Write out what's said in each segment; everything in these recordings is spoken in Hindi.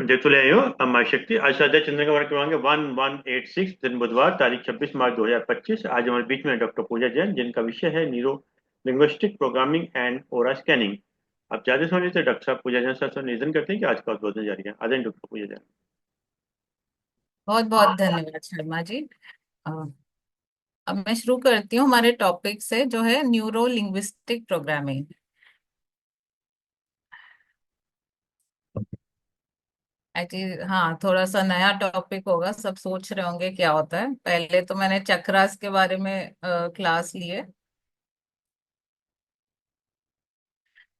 देखते ले आयो माँ शक्ति। आज श्रद्धा चंद्र का वर्ग क्रमांक 1186, दिन बुधवार, तारीख 26 मार्च 2025। आज हमारे बीच में डॉक्टर पूजा जैन, जिनका विषय है neuro linguistic programming and aura scanning. आप ज्यादा समझ से डॉक्टर साहब पूजा जैन साहब से निवेदन करते हैं कि आज का उद्बोधन जारी है। आदरणीय डॉक्टर पूजा जैन। बहुत बहुत धन्यवाद शर्मा जी। अ, अब मैं शुरू करती हूँ हमारे टॉपिक से, जो है न्यूरो लिंग्विस्टिक प्रोग्रामिंग। एक्चुअली हाँ, थोड़ा सा नया टॉपिक होगा, सब सोच रहे होंगे क्या होता है। पहले तो मैंने चक्रास के बारे में क्लास ली है।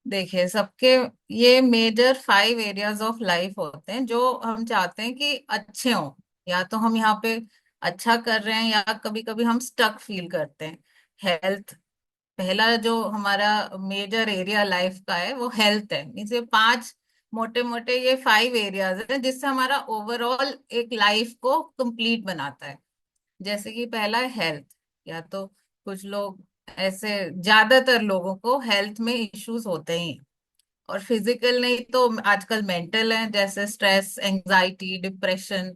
देखिए, सबके ये मेजर 5 एरियाज ऑफ लाइफ होते हैं जो हम चाहते हैं कि अच्छे हों। या तो हम यहाँ पे अच्छा कर रहे हैं, या कभी कभी हम स्टक फील करते हैं। हेल्थ पहला जो हमारा मेजर एरिया लाइफ का है वो हेल्थ है। मीन्स ये 5 मोटे मोटे, ये 5 एरियाज है जिससे हमारा ओवरऑल एक लाइफ को कंप्लीट बनाता है। जैसे कि पहला है हेल्थ। या तो कुछ लोग ऐसे, ज्यादातर लोगों को हेल्थ में इश्यूज होते ही हैं। और फिजिकल नहीं तो आजकल मेंटल है, जैसे स्ट्रेस, एंजाइटी, डिप्रेशन।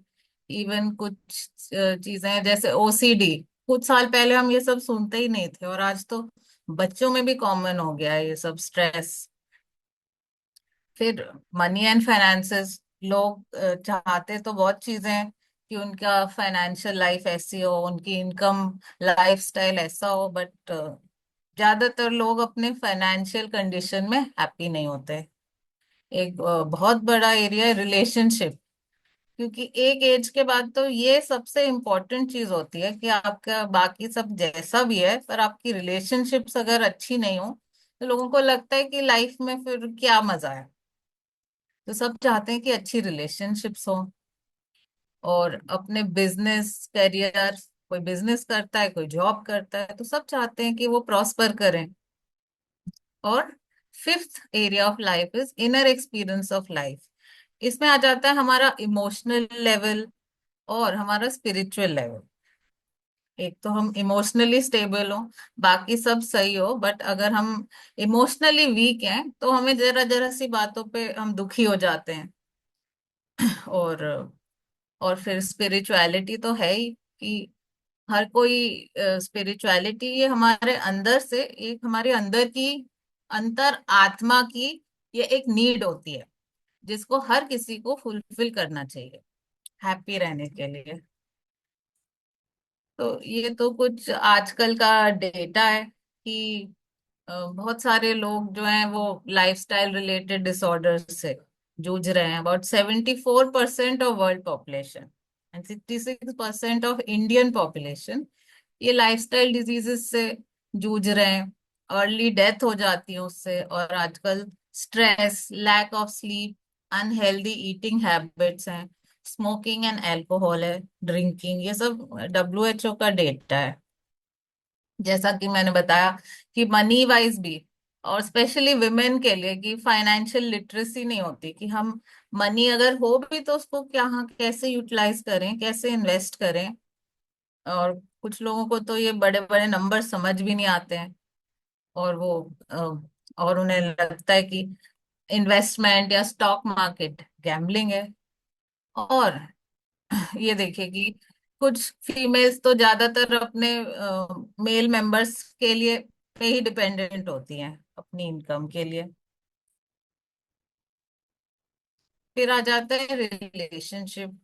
इवन कुछ चीजें हैं जैसे ओसीडी। कुछ साल पहले हम ये सब सुनते ही नहीं थे, और आज तो बच्चों में भी कॉमन हो गया है ये सब स्ट्रेस। फिर मनी एंड फाइनेंसेस। लोग चाहते तो बहुत चीजें हैं कि उनका फाइनेंशियल लाइफ ऐसी हो, उनकी इनकम लाइफस्टाइल ऐसा हो, बट ज्यादातर लोग अपने फाइनेंशियल कंडीशन में हैप्पी नहीं होते। एक बहुत बड़ा एरिया है रिलेशनशिप। क्योंकि एक एज के बाद तो ये सबसे इम्पोर्टेंट चीज होती है कि आपका बाकी सब जैसा भी है, पर आपकी रिलेशनशिप्स अगर अच्छी नहीं हो तो लोगों को लगता है कि लाइफ में फिर क्या मजा है। तो सब चाहते हैं कि अच्छी रिलेशनशिप्स हो। और अपने बिजनेस करियर, कोई बिजनेस करता है, कोई जॉब करता है, तो सब चाहते हैं कि वो प्रॉस्पर करें। और fifth area of life is inner experience of life. इसमें आ जाता है हमारा इमोशनल लेवल और हमारा स्पिरिचुअल लेवल। एक तो हम इमोशनली स्टेबल हो, बाकी सब सही हो, बट अगर हम इमोशनली वीक हैं तो हमें जरा जरा सी बातों पे हम दुखी हो जाते हैं। और और फिर स्पिरिचुअलिटी तो है ही कि हर कोई, स्पिरिचुअलिटी ये हमारे अंदर से, एक हमारे अंदर की, अंतर आत्मा की ये एक नीड होती है जिसको हर किसी को फुलफिल करना चाहिए हैप्पी रहने के लिए। तो ये तो कुछ आजकल का डेटा है कि बहुत सारे लोग जो हैं वो लाइफस्टाइल रिलेटेड डिसऑर्डर से जूझ रहे हैं। About 74% of world population and 66% of Indian population ये लाइफस्टाइल डिजीजेस से जूझ रहे हैं। अर्ली डेथ हो जाती है उससे। और आजकल stress, lack of sleep, unhealthy eating habits हैं, स्मोकिंग एंड अल्कोहल है, ड्रिंकिंग, ये सब WHO का डेटा है। जैसा कि मैंने बताया कि मनी वाइज भी, और स्पेशली विमेन के लिए, कि फाइनेंशियल लिटरेसी नहीं होती कि हम मनी अगर हो भी तो उसको क्या, हाँ, कैसे यूटिलाइज करें, कैसे इन्वेस्ट करें। और कुछ लोगों को तो ये बड़े बड़े नंबर समझ भी नहीं आते हैं। और वो और उन्हें लगता है कि इन्वेस्टमेंट या स्टॉक मार्केट गैम्बलिंग है। और ये देखिए कि कुछ फीमेल्स तो ज्यादातर अपने मेल मेंबर्स के लिए पे ही डिपेंडेंट होती हैं अपनी इनकम के लिए। फिर आ जाता है रिलेशनशिप।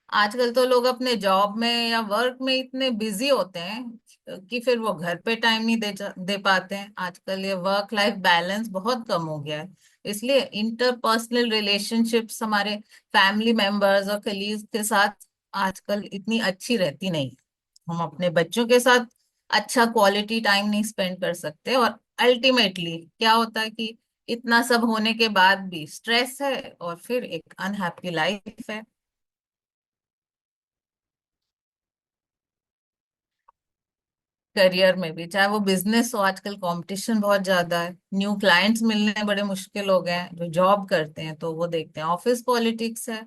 आजकल तो लोग अपने जॉब में या वर्क में इतने बिजी होते हैं कि फिर वो घर पे टाइम नहीं दे पाते हैं। आजकल ये वर्क लाइफ बैलेंस बहुत कम हो गया है। इसलिए इंटरपर्सनल रिलेशनशिप्स हमारे फैमिली मेंबर्स और कलीग्स के साथ आजकल इतनी अच्छी रहती नहीं। हम अपने बच्चों के साथ अच्छा क्वालिटी टाइम नहीं स्पेंड कर सकते। और अल्टीमेटली क्या होता है कि इतना सब होने के बाद भी स्ट्रेस है, और फिर एक अनहैप्पी लाइफ है। करियर में भी, चाहे वो बिजनेस हो, आजकल कंपटीशन बहुत ज्यादा है, न्यू क्लाइंट्स मिलने बड़े मुश्किल हो गए हैं। जो जॉब करते हैं तो वो देखते हैं ऑफिस पॉलिटिक्स है।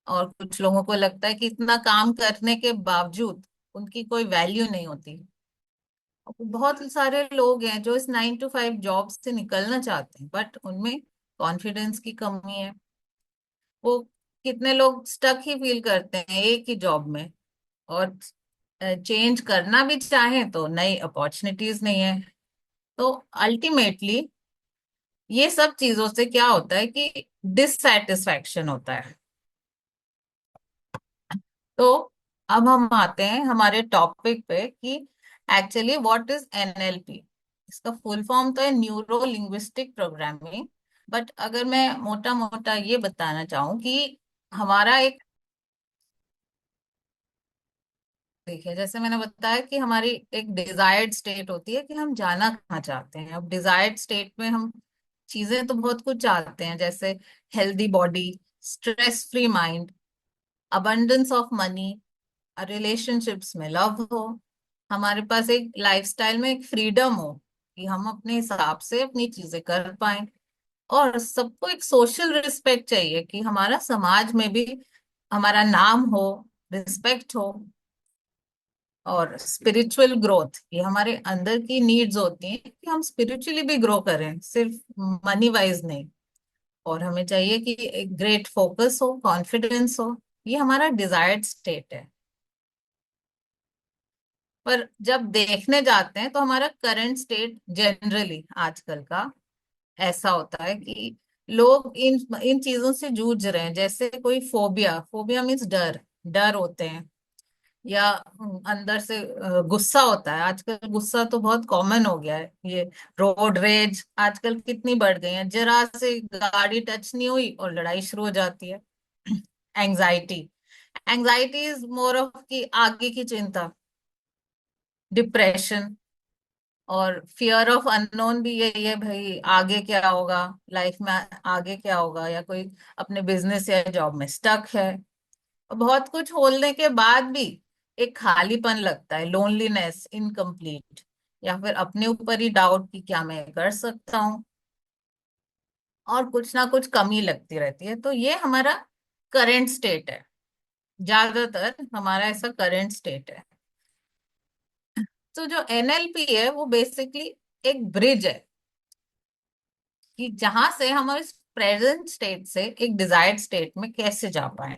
और कुछ लोगों को लगता है कि इतना काम करने के बावजूद उनकी कोई वैल्यू नहीं होती। बहुत सारे लोग हैं जो इस 9 to 5 जॉब से निकलना चाहते हैं, बट उनमें कॉन्फिडेंस की कमी है। वो कितने लोग स्टक ही फील करते हैं एक ही जॉब में, और चेंज करना भी चाहें तो नई अपॉर्चुनिटीज नहीं है। तो अल्टीमेटली ये सब चीजों से क्या होता है कि डिससेटिस्फैक्शन होता है। तो अब हम आते हैं हमारे टॉपिक पे कि एक्चुअली व्हाट इज एनएलपी। इसका फुल फॉर्म तो है न्यूरो लिंग्विस्टिक प्रोग्रामिंग। बट अगर मैं मोटा मोटा ये बताना चाहूँ कि हमारा एक, देखिए जैसे मैंने बताया कि हमारी एक डिजायर्ड स्टेट होती है कि हम जाना कहाँ चाहते हैं। अब डिजायर्ड स्टेट में हम चीजें तो बहुत कुछ चाहते हैं, जैसे healthy body, stress free mind, abundance of money, relationships में लव हो, हमारे पास एक लाइफस्टाइल में एक फ्रीडम हो कि हम अपने हिसाब से अपनी चीजें कर पाए, और सबको एक सोशल रिस्पेक्ट चाहिए कि हमारा समाज में भी हमारा नाम हो, रिस्पेक्ट हो, और स्पिरिचुअल ग्रोथ, ये हमारे अंदर की नीड्स होती हैं कि हम स्पिरिचुअली भी ग्रो करें, सिर्फ मनी वाइज नहीं। और हमें चाहिए कि एक ग्रेट फोकस हो, कॉन्फिडेंस हो। ये हमारा डिजायर्ड स्टेट है। पर जब देखने जाते हैं तो हमारा करंट स्टेट जनरली आजकल का ऐसा होता है कि लोग इन इन चीजों से जूझ रहे हैं। जैसे कोई फोबिया, फोबिया मीन्स डर, डर होते हैं, या अंदर से गुस्सा होता है। आजकल गुस्सा तो बहुत कॉमन हो गया है। ये रोड रेज आजकल कितनी बढ़ गई है, जरा से गाड़ी टच नहीं हुई और लड़ाई शुरू हो जाती है। Anxiety, anxiety is more of की आगे की चिंता, डिप्रेशन, और फियर ऑफ अननोन भी यही है भाई, आगे क्या होगा लाइफ में, आगे क्या होगा, या कोई अपने बिजनेस या जॉब में स्टक है। और बहुत कुछ होने के बाद भी एक खालीपन लगता है, लोनलीनेस, इनकम्प्लीट, या फिर अपने ऊपर ही डाउट कि क्या मैं कर सकता हूँ, और कुछ ना कुछ कमी लगती रहती है। तो ये हमारा करंट स्टेट है, ज्यादातर हमारा ऐसा करंट स्टेट है। तो जो एनएलपी है वो बेसिकली एक ब्रिज है कि जहां से हम इस प्रेजेंट स्टेट से एक डिजायर्ड स्टेट में कैसे जा पाए।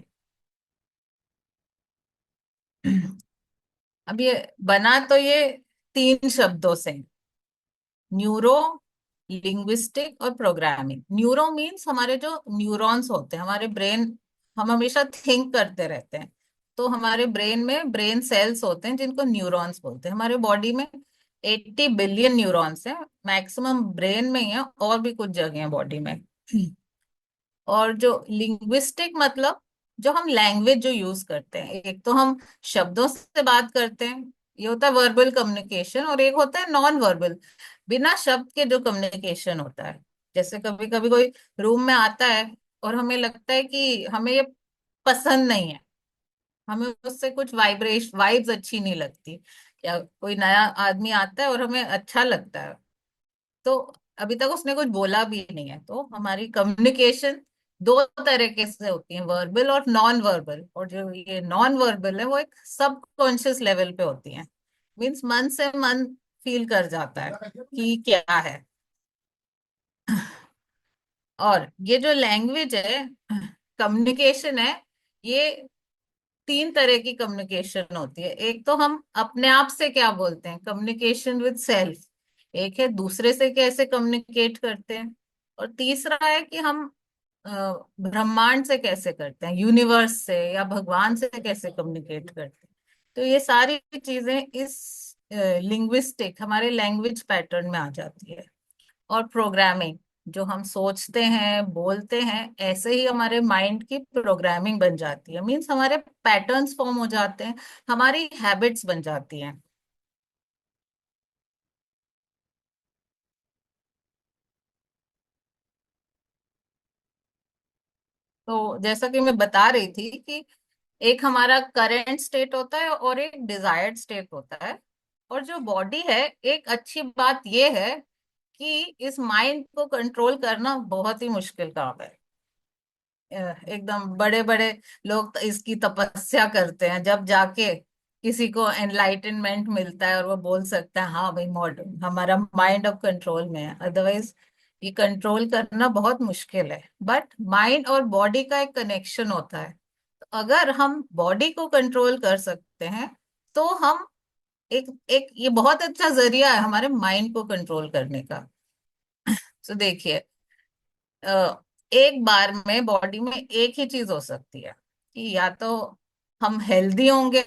अब ये बना तो ये तीन शब्दों से, न्यूरो, लिंग्विस्टिक और प्रोग्रामिंग। न्यूरो मीन्स हमारे जो न्यूरॉन्स होते हैं हमारे ब्रेन, हम हमेशा थिंक करते रहते हैं, तो हमारे ब्रेन में ब्रेन सेल्स होते हैं जिनको न्यूरॉन्स बोलते हैं। हमारे बॉडी में 80 बिलियन न्यूरॉन्स हैं, मैक्सिमम ब्रेन में ही है, और भी कुछ जगह है बॉडी में। और जो लिंग्विस्टिक मतलब जो हम लैंग्वेज जो यूज करते हैं, एक तो हम शब्दों से बात करते हैं, ये होता है वर्बल कम्युनिकेशन, और एक होता है नॉन वर्बल, बिना शब्द के जो कम्युनिकेशन होता है। जैसे कभी कभी कोई रूम में आता है और हमें लगता है कि हमें ये पसंद नहीं है, हमें उससे कुछ वाइब्स अच्छी नहीं लगती, या कोई नया आदमी आता है और हमें अच्छा लगता है, तो अभी तक उसने कुछ बोला भी नहीं है, तो हमारी कम्युनिकेशन दो तरीके से होती है, वर्बल और नॉन वर्बल। और जो ये नॉन वर्बल है वो एक सबकॉन्शियस लेवल पे होती है, मीन्स मन से मन फील कर जाता है कि क्या है। और ये जो लैंग्वेज है, कम्युनिकेशन है, ये तीन तरह की कम्युनिकेशन होती है। एक तो हम अपने आप से क्या बोलते हैं, कम्युनिकेशन विद सेल्फ। एक है दूसरे से कैसे कम्युनिकेट करते हैं। और तीसरा है कि हम अ, ब्रह्मांड से कैसे करते हैं, यूनिवर्स से या भगवान से कैसे कम्युनिकेट करते हैं। तो ये सारी चीजें इस लिंग्विस्टिक हमारे लैंग्वेज पैटर्न में आ जाती है। और प्रोग्रामिंग, जो हम सोचते हैं बोलते हैं ऐसे ही हमारे माइंड की प्रोग्रामिंग बन जाती है, मीन्स हमारे पैटर्न्स फॉर्म हो जाते हैं, हमारी हैबिट्स बन जाती हैं। तो जैसा कि मैं बता रही थी कि एक हमारा करंट स्टेट होता है और एक डिजायर्ड स्टेट होता है। और जो बॉडी है, एक अच्छी बात यह है कि इस माइंड को कंट्रोल करना बहुत ही मुश्किल काम है। एकदम बड़े बड़े लोग तो इसकी तपस्या करते हैं, जब जाके किसी को एनलाइटनमेंट मिलता है और वो बोल सकता है हाँ भाई, मॉडर्न हमारा माइंड अब कंट्रोल में है। अदरवाइज ये कंट्रोल करना बहुत मुश्किल है, बट माइंड और बॉडी का एक कनेक्शन होता है। तो अगर हम बॉडी को कंट्रोल कर सकते हैं तो हम एक एक ये बहुत अच्छा जरिया है हमारे माइंड को कंट्रोल करने का। तो देखिए, एक बार में बॉडी में एक ही चीज हो सकती है कि या तो हम हेल्दी होंगे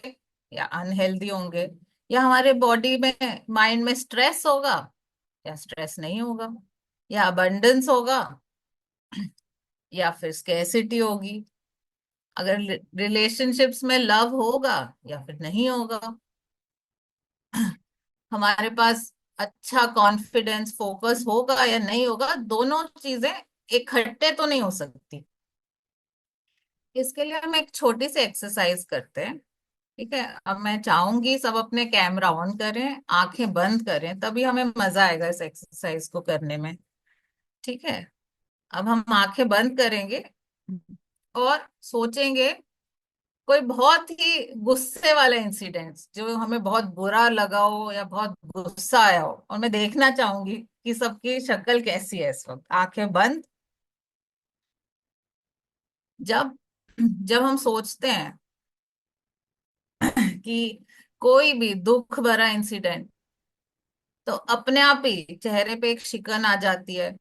या अनहेल्दी होंगे, या हमारे बॉडी में माइंड में स्ट्रेस होगा या स्ट्रेस नहीं होगा, या अबंडेंस होगा या फिर स्केर्सिटी होगी, अगर रिलेशनशिप्स में लव होगा या फिर नहीं होगा, हमारे पास अच्छा कॉन्फिडेंस फोकस होगा या नहीं होगा, दोनों चीजें इकट्ठे तो नहीं हो सकती। इसके लिए हम एक छोटी सी एक्सरसाइज करते हैं। ठीक है, अब मैं चाहूंगी सब अपने कैमरा ऑन करें, आंखें बंद करें, तभी हमें मजा आएगा इस एक्सरसाइज को करने में। ठीक है, अब हम आंखें बंद करेंगे और सोचेंगे कोई बहुत ही गुस्से वाला इंसिडेंट जो हमें बहुत बुरा लगा हो या बहुत गुस्सा आया हो, और मैं देखना चाहूंगी कि सबकी शक्ल कैसी है इस वक्त। आंखें बंद। जब जब हम सोचते हैं कि कोई भी दुख भरा इंसिडेंट, तो अपने आप ही चेहरे पे एक शिकन आ जाती है,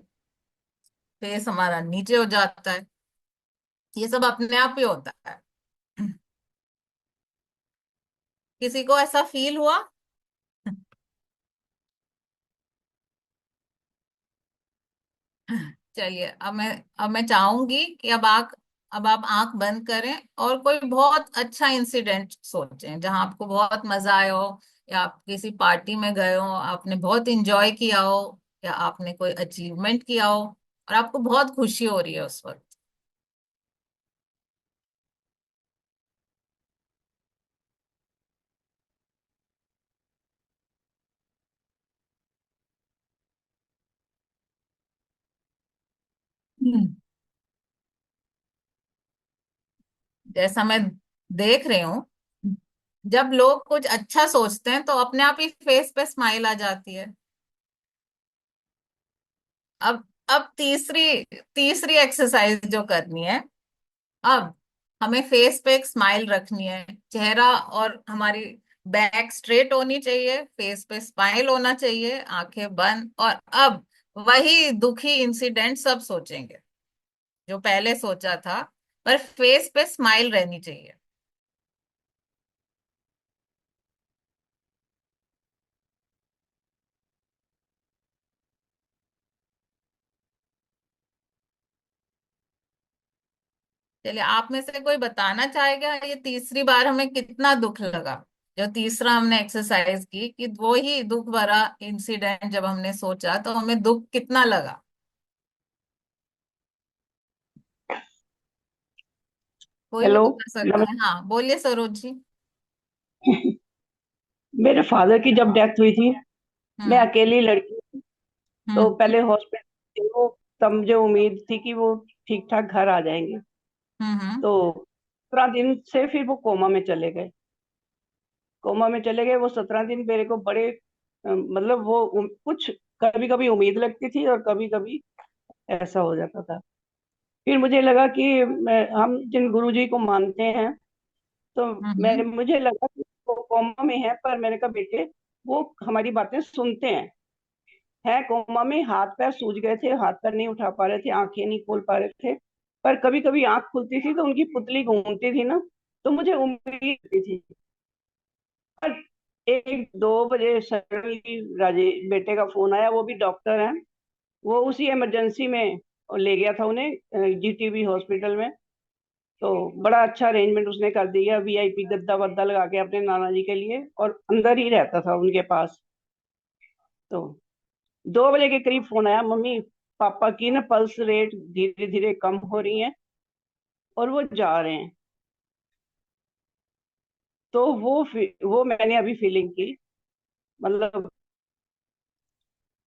फेस हमारा नीचे हो जाता है। ये सब अपने आप ही होता है। किसी को ऐसा फील हुआ? चलिए, अब मैं चाहूंगी कि अब आप आंख बंद करें और कोई बहुत अच्छा इंसिडेंट सोचें जहां आपको बहुत मजा आया हो, या आप किसी पार्टी में गए हो, आपने बहुत इंजॉय किया हो, या आपने कोई अचीवमेंट किया हो और आपको बहुत खुशी हो रही है उस वक्त। हम्म। जैसा मैं देख रही हूँ, जब लोग कुछ अच्छा सोचते हैं तो अपने आप ही फेस पे स्माइल आ जाती है। अब तीसरी तीसरी एक्सरसाइज जो करनी है, अब हमें फेस पे एक स्माइल रखनी है, चेहरा और हमारी बैक स्ट्रेट होनी चाहिए, फेस पे स्माइल होना चाहिए, आंखें बंद। और अब वही दुखी इंसिडेंट सब सोचेंगे जो पहले सोचा था, पर फेस पे स्माइल रहनी चाहिए। चलिए, आप में से कोई बताना चाहेगा ये तीसरी बार हमें कितना दुख लगा? जो तीसरा हमने एक्सरसाइज की कि वो ही दुख भरा इंसिडेंट जब हमने सोचा तो हमें दुख कितना लगा? कोई भी हेलो। बता सकता है? हाँ, बोलिए सरोज जी। मेरे फादर की जब डेथ हुई थी, मैं हम्म। अकेली लड़की थी, तो हम्म। पहले हॉस्पिटल वो, तब मुझे उम्मीद थी कि वो ठीक ठाक घर आ जाएंगे। हम्म। तो 17 दिन से फिर वो कोमा में चले गए। कोमा में चले गए वो 17 दिन मेरे को बड़े मतलब वो कुछ कभी कभी उम्मीद लगती थी और कभी कभी ऐसा हो जाता था। फिर मुझे लगा कि हम जिन गुरुजी को मानते हैं, तो मैंने हम्म। मुझे लगा कि वो कोमा में है, पर मैंने कहा बेटे वो हमारी बातें सुनते हैं। है कोमा में, हाथ पैर सूज गए थे, हाथ पैर नहीं उठा पा रहे थे, आंखें नहीं खोल पा रहे थे, पर कभी कभी आंख खुलती थी तो उनकी पुतली घूमती थी ना, तो मुझे उम्मीद थी। पर 1-2 बजे सडनली राजे बेटे का फोन आया, वो भी डॉक्टर हैं, वो उसी इमरजेंसी में ले गया था उन्हें जीटीबी हॉस्पिटल में। तो बड़ा अच्छा अरेंजमेंट उसने कर दिया, वीआईपी गद्दा वद्दा लगा के अपने नाना जी के लिए, और अंदर ही रहता था उनके पास। तो 2 बजे के करीब फोन आया, मम्मी पापा की ना पल्स रेट धीरे धीरे कम हो रही है और वो जा रहे हैं। तो वो मैंने अभी फीलिंग की, मतलब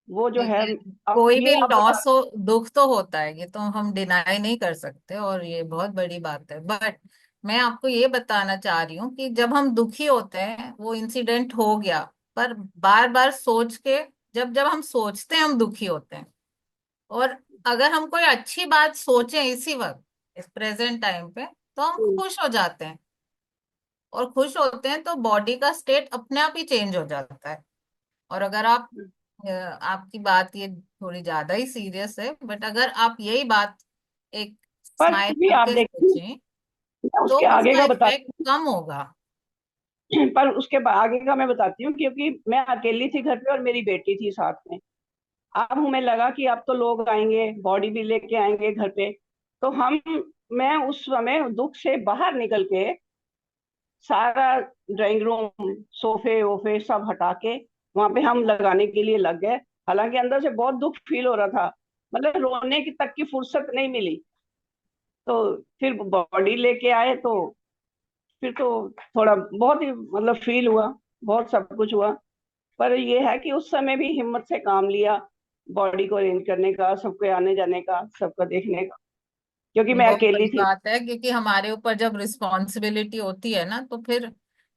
वो जो है। देखिए, अब कोई ये भी आप बता। लॉस हो, दुख तो होता है, ये तो हम डिनाई नहीं कर सकते और ये बहुत बड़ी बात है। बट मैं आपको ये बताना चाह रही हूँ कि जब हम दुखी होते हैं, वो इंसिडेंट हो गया, पर बार बार सोच के, जब जब हम सोचते हैं हम दुखी होते हैं, और अगर हम कोई अच्छी बात सोचें इसी वक्त, इस प्रेजेंट टाइम पे, तो हम खुश हो जाते हैं। और खुश होते हैं तो बॉडी का स्टेट अपने आप ही चेंज हो जाता है। और अगर आप आपकी बात ये थोड़ी ज्यादा ही सीरियस है, बट अगर आप यही बात एक पर स्माइल फिर भी आप करके देखिए, सोचें मैं तो उसके आगे उसका का इफेक्ट बताती कम होगा। हूँ। पर उसके आगे का मैं बताती हूँ, क्योंकि मैं अकेली थी घर पे और मेरी बेटी थी साथ में। अब हमें लगा कि अब तो लोग आएंगे, बॉडी भी लेके आएंगे घर पे। तो हम मैं उस समय दुख से बाहर निकल के सारा ड्राइंग रूम, सोफे वोफे सब हटा के वहां पे हम लगाने के लिए लग गए। हालांकि अंदर से बहुत दुख फील हो रहा था, मतलब रोने की तक की फुर्सत नहीं मिली। तो फिर बॉडी लेके आए तो फिर तो थोड़ा बहुत ही मतलब फील हुआ, बहुत सब कुछ हुआ। पर ये है कि उस समय भी हिम्मत से काम लिया, बॉडी को अरेंज करने का, सबके आने जाने का, सबका देखने का, क्योंकि मैं बहुत अकेली बड़ी थी। बात है, क्योंकि हमारे यूपर जब रिस्पॉन्सिबिलिटी होती है ना, तो फिर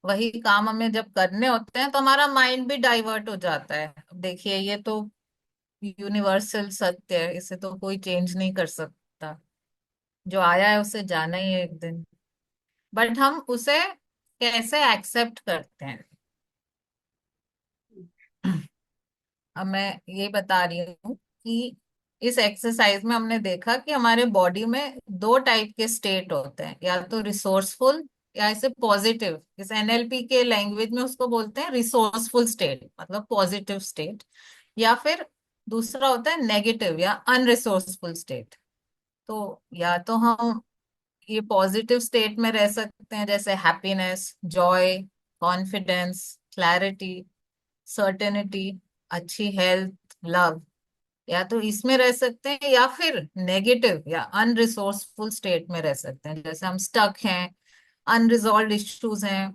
वही काम हमें जब करने होते हैं तो हमारा माइंड भी डाइवर्ट हो जाता है। अब देखिए, ये तो यूनिवर्सल सत्य है, इसे तो कोई चेंज नहीं कर सकता। जो आया है उसे जाना ही है एक दिन। बट हम उसे कैसे एक्सेप्ट करते हैं? अब मैं ये बता रही हूँ कि इस एक्सरसाइज में हमने देखा कि हमारे बॉडी में दो टाइप के स्टेट होते हैं, या तो रिसोर्सफुल या इसे पॉजिटिव। इस एनएलपी के लैंग्वेज में उसको बोलते हैं रिसोर्सफुल स्टेट, मतलब पॉजिटिव स्टेट। या फिर दूसरा होता है नेगेटिव या अनरिसोर्सफुल स्टेट। तो या तो हम ये पॉजिटिव स्टेट में रह सकते हैं, जैसे happiness, Joy, confidence, clarity, certainty, अच्छी हेल्थ, लव। या तो इसमें रह सकते हैं, या फिर नेगेटिव या अनरिसोर्सफुल स्टेट में रह सकते हैं, जैसे हम स्टक हैं, अनरिजॉल्व इश्यूज हैं,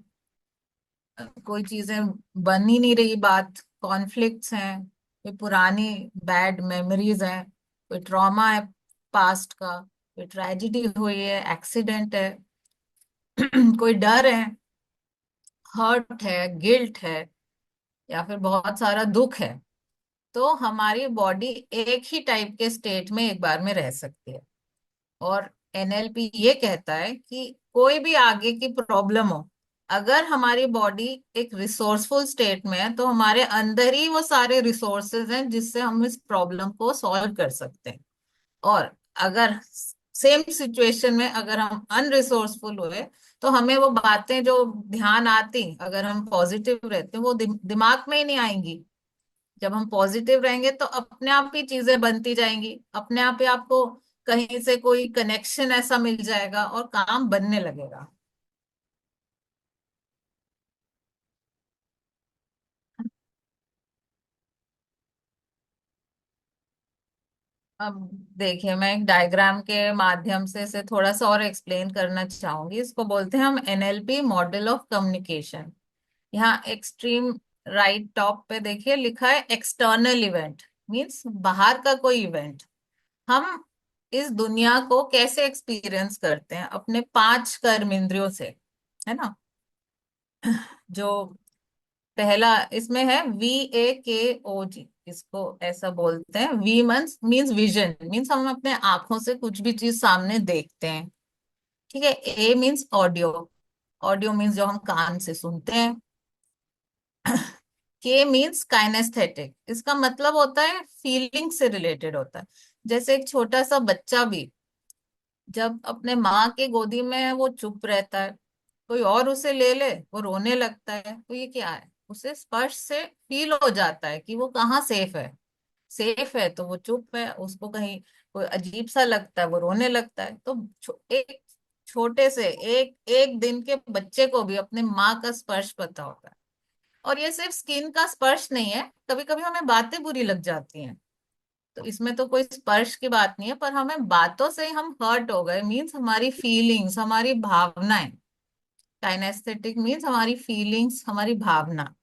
कोई चीजें बन ही नहीं रही, बात कॉन्फ्लिक्ट्स हैं, कोई पुरानी बैड मेमोरीज हैं, कोई ट्रॉमा है पास्ट का, कोई ट्रेजिडी हुई है, एक्सीडेंट है, कोई डर है, हर्ट है, गिल्ट है, या फिर बहुत सारा दुख है। तो हमारी बॉडी एक ही टाइप के स्टेट में एक बार में रह सकती है। और एनएलपी ये कहता है कि कोई भी आगे की प्रॉब्लम हो, अगर हमारी बॉडी एक रिसोर्सफुल स्टेट में है, तो हमारे अंदर ही वो सारे रिसोर्सेज हैं जिससे हम इस प्रॉब्लम को सॉल्व कर सकते हैं। और अगर सेम सिचुएशन में अगर हम अनरिसोर्सफुल हुए, तो हमें वो बातें जो ध्यान आती, अगर हम पॉजिटिव रहते हैं, वो दिमाग में ही नहीं आएंगी। जब हम पॉजिटिव रहेंगे तो अपने आप ही चीजें बनती जाएंगी, अपने आप ही आपको कहीं से कोई कनेक्शन ऐसा मिल जाएगा और काम बनने लगेगा। अब देखिए, मैं एक डायग्राम के माध्यम से इसे थोड़ा सा और एक्सप्लेन करना चाहूंगी। इसको बोलते हैं हम एनएलपी मॉडल ऑफ कम्युनिकेशन। यहाँ एक्सट्रीम राइट टॉप पे देखिए लिखा है एक्सटर्नल इवेंट, मीन्स बाहर का कोई इवेंट। हम इस दुनिया को कैसे एक्सपीरियंस करते हैं? अपने पांच कर्म इंद्रियों से, है ना। जो पहला इसमें है VAKOG, इसको ऐसा बोलते हैं। वी मीन्स विजन, मीन्स हम अपने आंखों से कुछ भी चीज सामने देखते हैं। ठीक है। ए मीन्स ऑडियो, ऑडियो मीन्स जो हम कान से सुनते हैं। के मीन्स काइनेस्थेटिक, इसका मतलब होता है फीलिंग से रिलेटेड होता है। जैसे एक छोटा सा बच्चा भी जब अपने माँ के गोदी में है, वो चुप रहता है, कोई और उसे ले ले वो रोने लगता है। तो ये क्या है? उसे स्पर्श से फील हो जाता है कि वो कहाँ सेफ है। सेफ है तो वो चुप है, उसको कहीं कोई अजीब सा लगता है, वो रोने लगता है। तो एक छोटे से एक एक दिन के बच्चे को भी अपने माँ का स्पर्श पता होता है। और ये सिर्फ स्किन का स्पर्श नहीं है, कभी कभी हमें बातें बुरी लग जाती हैं, तो इसमें तो कोई स्पर्श की बात नहीं है, पर हमें बातों से ही हम हर्ट हो गए, मीन्स हमारी फीलिंग्स, हमारी भावनाएं। काइनेस्थेटिक मीन्स हमारी फीलिंग्स, हमारी भावना।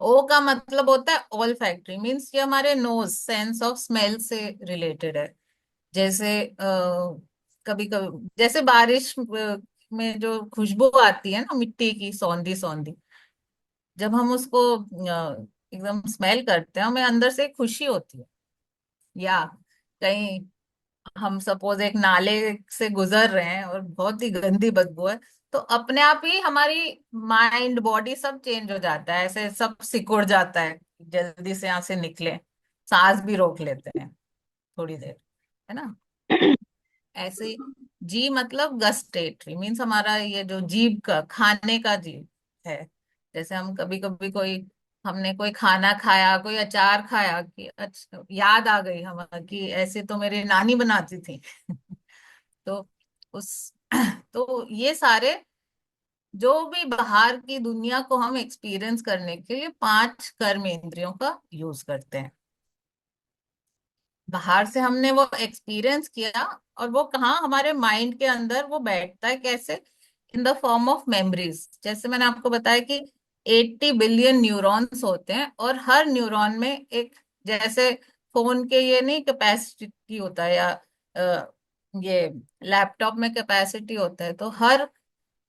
ओ का मतलब होता है ऑल फैक्टरी, मीन्स ये हमारे नोज, सेंस ऑफ स्मेल से रिलेटेड है। जैसे कभी कभी जैसे बारिश में जो खुशबू आती है ना, मिट्टी की सौंधी सौंधी, जब हम उसको एकदम स्मेल करते हैं, हमें अंदर से खुशी होती है। या कहीं हम सपोज एक नाले से गुजर रहे हैं और बहुत ही गंदी बदबू है, तो अपने आप ही हमारी माइंड बॉडी सब चेंज हो जाता है, ऐसे सब सिकुड़ जाता है, जल्दी से यहाँ से निकले, सांस भी रोक लेते हैं थोड़ी देर, है ना। ऐसे ही जी मतलब गस्टेटरी मीन्स हमारा ये जो जीभ का खाने का जीभ है। जैसे हम कभी कभी कोई हमने कोई खाना खाया, कोई अचार खाया कि अच्छा याद आ गई हम कि ऐसे तो मेरी नानी बनाती थी। तो उस तो ये सारे जो भी बाहर की दुनिया को हम एक्सपीरियंस करने के लिए पांच कर्म इंद्रियों का यूज करते हैं। बाहर से हमने वो एक्सपीरियंस किया और वो कहाँ हमारे माइंड के अंदर वो बैठता है कैसे, in the form of memories. जैसे मैंने आपको बताया कि 80 बिलियन न्यूरॉन्स होते हैं और हर न्यूरॉन में एक, जैसे फोन के ये नहीं कैपेसिटी होता है या ये लैपटॉप में कैपेसिटी होता है, तो हर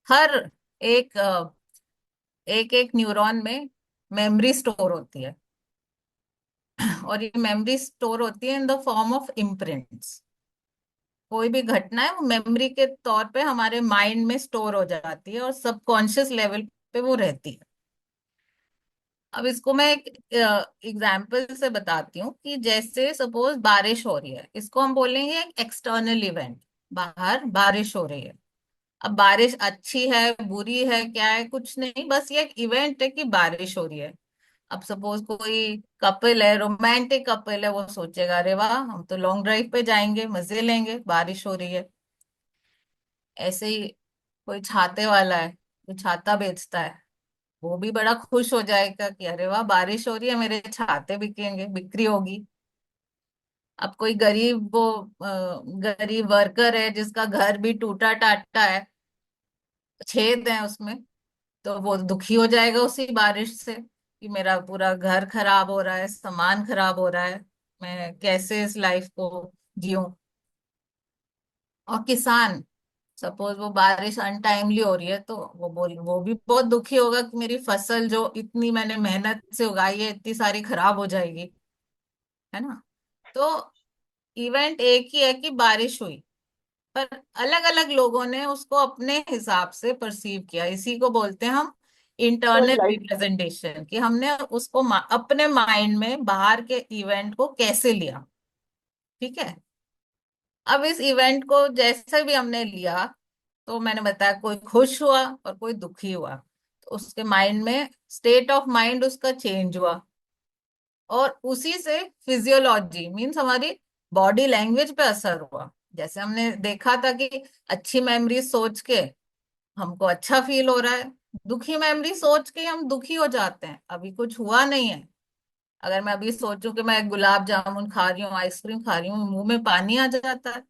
हर एक एक एक न्यूरॉन में मेमोरी स्टोर होती है। और ये मेमोरी स्टोर होती है in the form of imprints. कोई भी घटना है वो मेमोरी के तौर पे हमारे माइंड में स्टोर हो जाती है और सबकॉन्शियस लेवल पे वो रहती है। अब इसको मैं एक एग्जाम्पल से बताती हूँ कि जैसे सपोज बारिश हो रही है, इसको हम बोलेंगे एक एक्सटर्नल इवेंट, बाहर बारिश हो रही है। अब बारिश अच्छी है बुरी है क्या है कुछ नहीं, बस ये एक इवेंट है कि बारिश हो रही है। अब सपोज कोई कपल है, रोमांटिक कपल है, वो सोचेगा अरे वाह हम तो लॉन्ग ड्राइव पे जाएंगे, मजे लेंगे, बारिश हो रही है। ऐसे ही कोई छाते वाला है, कोई छाता बेचता है, वो भी बड़ा खुश हो जाएगा कि अरे वाह बारिश हो रही है, मेरे छाते बिकेंगे, बिक्री होगी। अब कोई गरीब वो गरीब वर्कर है जिसका घर भी टूटा टाटा है, छेद है उसमें, तो वो दुखी हो जाएगा उसी बारिश से कि मेरा पूरा घर खराब हो रहा है, सामान खराब हो रहा है, मैं कैसे इस लाइफ को जीऊं। और किसान, सपोज वो बारिश अनटाइमली हो रही है तो वो भी बहुत दुखी होगा कि मेरी फसल जो इतनी मैंने मेहनत से उगाई है इतनी सारी खराब हो जाएगी, है ना। तो इवेंट एक ही है कि बारिश हुई, पर अलग अलग लोगों ने उसको अपने हिसाब से परसीव किया। इसी को बोलते हैं हम सोच इंटरनल लाइफ। रिप्रेजेंटेशन, कि हमने उसको अपने माइंड में बाहर के इवेंट को कैसे लिया। ठीक है। अब इस इवेंट को जैसे भी हमने लिया, तो मैंने बताया कोई खुश हुआ और कोई दुखी हुआ, तो उसके माइंड में स्टेट ऑफ माइंड उसका चेंज हुआ। और उसी से फिजियोलॉजी मीन्स हमारी बॉडी लैंग्वेज पे असर हुआ। जैसे हमने देखा था कि अच्छी मेमोरी सोच के हमको अच्छा फील हो रहा है, दुखी मेमोरी सोच के हम दुखी हो जाते हैं, अभी कुछ हुआ नहीं है। अगर मैं अभी सोचूं कि मैं गुलाब जामुन खा रही हूँ, आइसक्रीम खा रही हूँ, मुंह में पानी आ जाता है,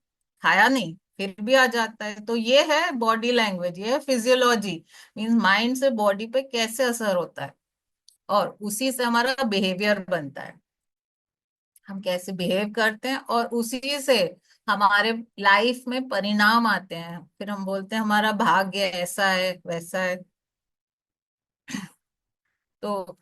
खाया नहीं फिर भी आ जाता है। तो ये है बॉडी लैंग्वेज, ये है फिजियोलॉजी, मीन्स माइंड से बॉडी पे कैसे असर होता है और उसी से हमारा बिहेवियर बनता है, हम कैसे बिहेव करते हैं, और उसी से हमारे लाइफ में परिणाम आते हैं, फिर हम बोलते हैं हमारा भाग्य ऐसा है वैसा है। तो